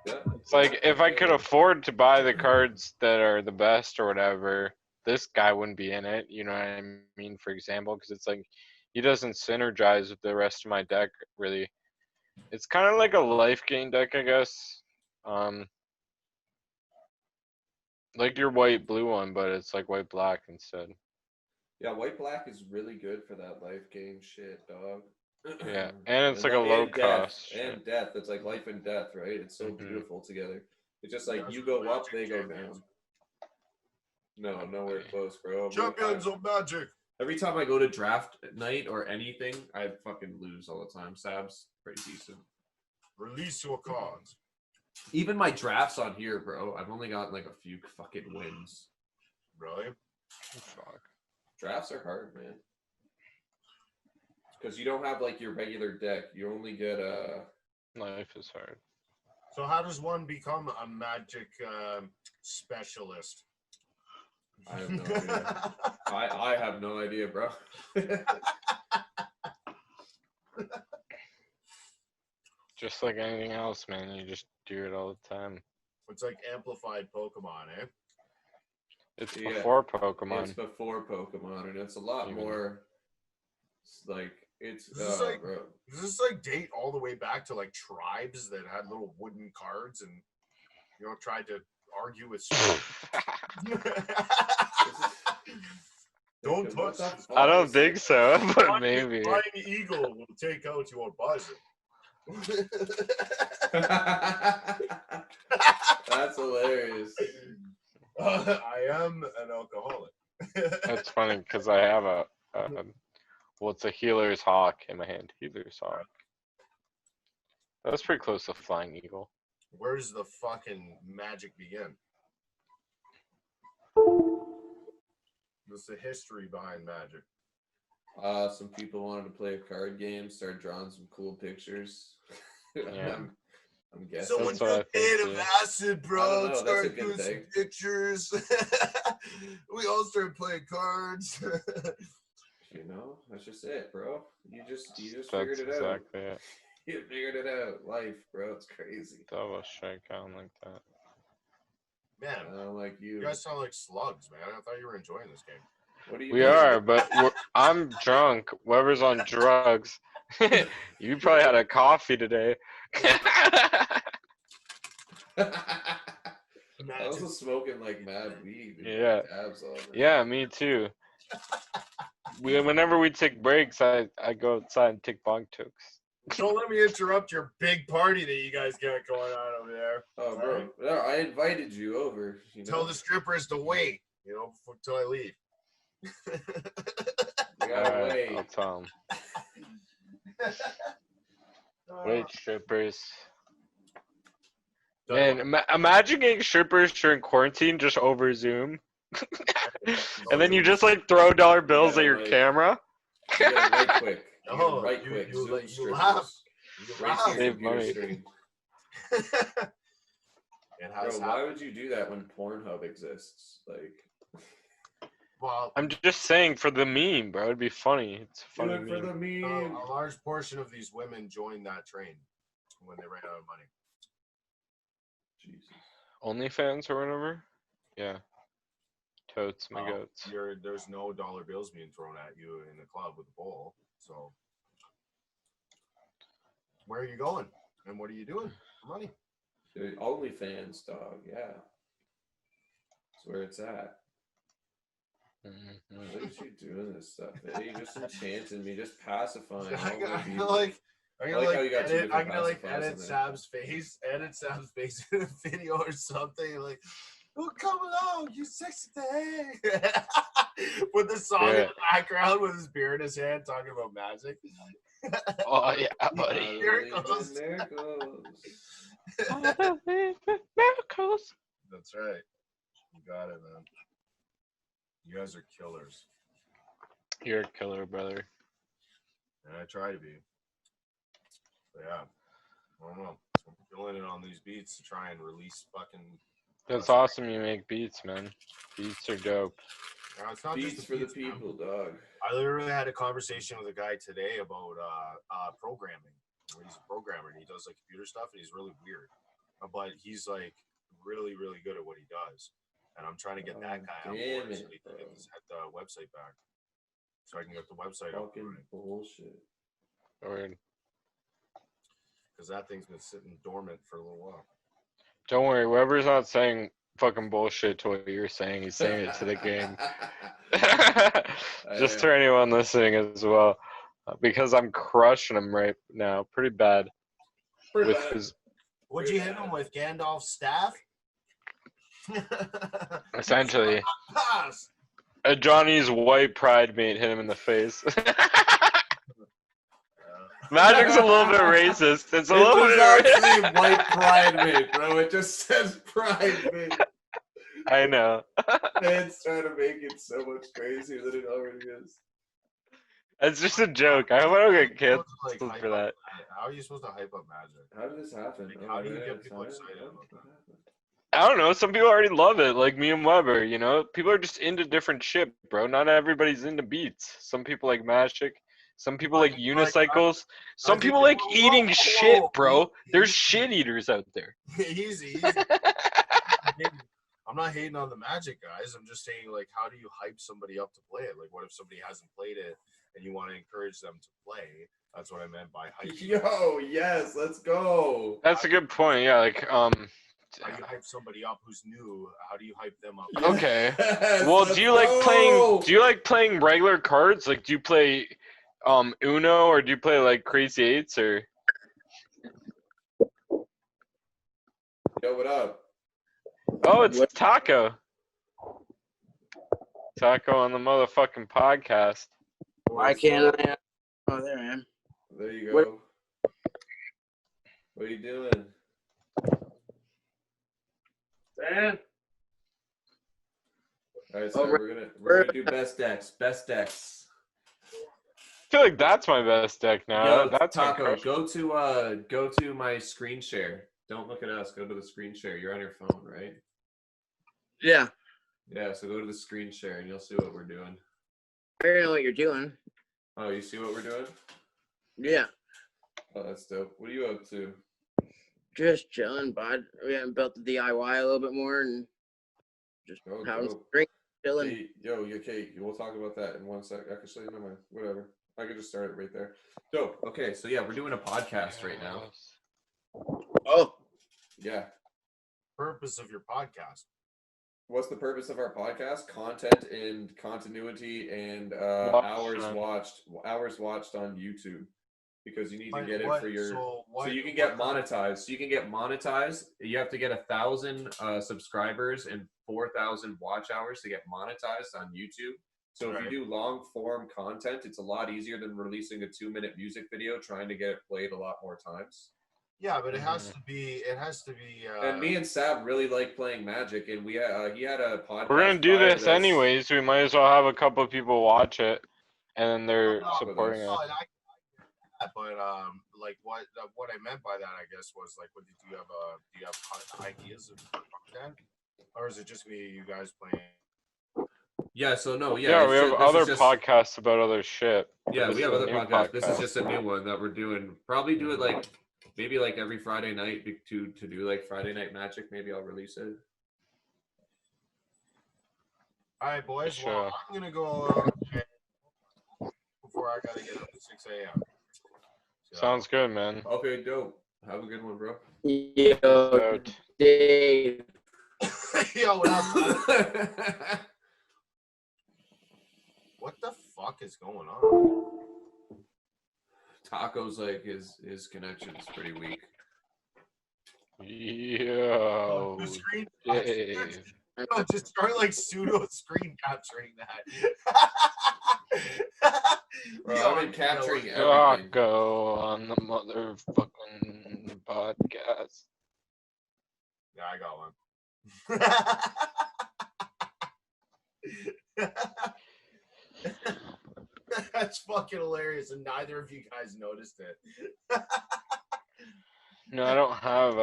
Yeah. It's like if I could afford to buy the cards that are the best or whatever, this guy wouldn't be in it. You know what I mean? For example, because it's like he doesn't synergize with the rest of my deck really. It's kind of like a life gain deck, I guess. Like your white blue one, but it's like white black instead. Yeah, white black is really good for that life gain shit, dog. Yeah, and it's like a low cost. And death. It's like life and death, right? It's so beautiful together. It's just like you go up, they go down. No, nowhere close, bro. Champions of Magic. Every time I go to draft night or anything, I fucking lose all the time. Sab's pretty decent. Release your cards. Even my drafts on here, bro, I've only gotten like a few fucking wins. Really? Fuck. Drafts are hard, man. Because you don't have like your regular deck. You only get Life is hard. So how does one become a Magic specialist? I have no idea. I have no idea, bro. Just like anything else, man. You just do it all the time. It's like amplified Pokemon, eh? It's before Pokemon. It's before Pokemon, and it's a lot more. Like it's. Bro. Does this like date all the way back to like tribes that had little wooden cards and tried to argue with? Don't touch. I don't think so, but maybe. Flying eagle will take out your buzzer. That's hilarious. I am an alcoholic. That's funny because I have it's a healer's hawk in my hand. Healer's hawk. That's pretty close to flying eagle. Where does the fucking magic begin? What's the history behind magic? Some people wanted to play a card game, start drawing some cool pictures. Yeah. I'm guessing. Someone took native acid, bro. Started doing some pictures. We all started playing cards. That's just it, bro. You just figured it out. Exactly it. You figured it out. Life, bro. It's crazy. Double shake on like that. Man, I don't like you. You guys sound like slugs, man. I thought you were enjoying this game. What do you? We are, but I'm drunk. Weber's on drugs. You probably had a coffee today. I was just smoking like mad weed. Yeah. Yeah, me too. Whenever we take breaks, I go outside and take bong tokes. Don't let me interrupt your big party that you guys got going on over there. Oh, bro. Right? No, I invited you over. Tell the strippers to wait, until I leave. You gotta wait. I'll tell them. Wait, strippers. Man, imagine getting strippers during quarantine just over Zoom. And then you just like throw dollar bills at your camera. You gotta right quick. You laugh. Save money. Bro, why would you do that when Pornhub exists? Well, I'm just saying for the meme, bro. It'd be funny. It's a funny meme. For the meme. A large portion of these women joined that train when they ran out of money. Jesus. OnlyFans or whatever? Yeah. Totes, my goats. There's no dollar bills being thrown at you in the club with a bowl. So, where are you going? And what are you doing for money? Dude, OnlyFans, dog. Yeah. That's where it's at. Mm-hmm. What are you doing this stuff? You just enchanting me, just pacifying. I'm gonna edit Sam's face in a video or something. Like, oh, come along, you sexy thing. With the song in the background with his beer in his hand talking about magic. Oh, yeah, buddy. Here it goes. Miracles. That's right. You got it, man. You guys are killers. You're a killer, brother. And I try to be. But yeah. I don't know. I'm feeling it on these beats to try and release fucking. That's awesome you make beats, man. Beats are dope. No, it's not beats just for the people, dog. I literally had a conversation with a guy today about programming. He's a programmer and he does like computer stuff and he's really weird. But he's like really, really good at what he does. And I'm trying to get that guy on board so he can get the website back. So I can get the website up. Fucking bullshit. Word. Because that thing's been sitting dormant for a little while. Don't worry, Weber's not saying fucking bullshit to what you're saying. He's saying it to the game. Just for anyone listening as well. Because I'm crushing him right now. Pretty bad. What'd you hit him with? Gandalf's staff? Essentially. Johnny's white pride mate hit him in the face. Magic's a little bit racist. It's a little bit actually white pride mate, bro. It just says pride mate. I know. It's trying to make it so much crazier than it already is. It's just a joke. I hope I don't get canceled for that. How are you supposed to hype up Magic? How did this happen? How do you get people excited about that? I don't know. Some people already love it, like me and Weber. You know, people are just into different shit, bro. Not everybody's into beats. Some people like magic. Some people like unicycles. Some people like eating shit, bro. There's shit eaters out there. Easy. I'm not hating on the Magic guys. I'm just saying, like, how do you hype somebody up to play it? Like, what if somebody hasn't played it and you want to encourage them to play? That's what I meant by hype. Yo, yes, let's go. That's a good point. Yeah, like How do you hype somebody up who's new? How do you hype them up? Okay. Yes, Well, let's do you like go. playing? Do you like playing regular cards? Like, do you play Uno, or do you play like Crazy Eights, or? Yo, what up? Oh, it's Taco. Taco on the motherfucking podcast. Why can't I? Oh, there I am. There you go. What are you doing? Dan? All right, so we're gonna do best decks. Best decks. I feel like that's my best deck now. Yo, That's my Taco. crush. Go to my screen share. Don't look at us. Go to the screen share. You're on your phone, right? Yeah. Yeah. So go to the screen share and you'll see what we're doing. I don't know what you're doing. Oh, you see what we're doing? Yeah. Oh, that's dope. What are you up to? Just chilling, bud. We haven't built the DIY a little bit more and just having some Dope. drink, chilling. Hey, yo, okay, we'll talk about that in 1 sec. Actually, never mind. Whatever. I could just start it right there. Dope. Okay, so yeah, we're doing a podcast right now. Oh. Yeah. Purpose of your podcast. What's the purpose of our podcast? Content and continuity and hours watched on YouTube. Because you need to get it for your so you can get monetized. So you can get monetized. You have to get 1,000 subscribers and 4,000 watch hours to get monetized on YouTube. So if you do long form content, it's a lot easier than releasing a 2-minute music video trying to get it played a lot more times. Yeah, but it has to be. And me and Sab really like playing Magic, and he had a podcast. We're gonna do this anyways. We might as well have a couple of people watch it, and then they're supporting us. But like what I meant by that, I guess, was like, what do you have ideas of content, or is it just me, you guys playing? Yeah. So no. Yeah. We have other podcasts about other shit. Yeah, we have other podcasts. This is just a new one that we're doing. Probably do it like maybe like every Friday night to do like Friday Night Magic. Maybe I'll release it. All right, boys. Sure. Well, I'm gonna go before I gotta get up at 6 a.m. Sounds good, man. Okay, dope. Have a good one, bro. Yo, Dave. Yo, what up? What the fuck is going on? Taco's like his connection is pretty weak. Yo, Dave. No, just start like pseudo screen capturing that. Bro, I've been capturing everything. Taco on the motherfucking podcast. Yeah, I got one. That's fucking hilarious, and neither of you guys noticed it. No, I don't have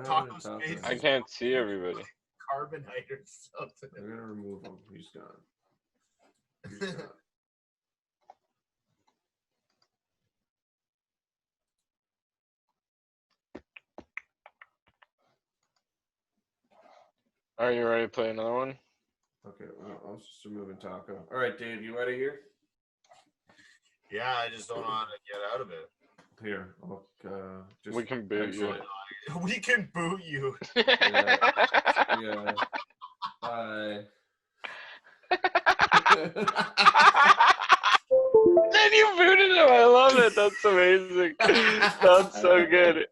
Taco's face. I can't see everybody. Carbonite or something. I'm gonna remove him. He's gone. Are you ready to play another one? Okay, well, I was just removing Taco. All right, Dave, you out of here? Yeah, I just don't know how to get out of it. Here, just we can boot you. We can boot you. Yeah. Bye. Then you booted him. I love it. That's amazing. That's so good.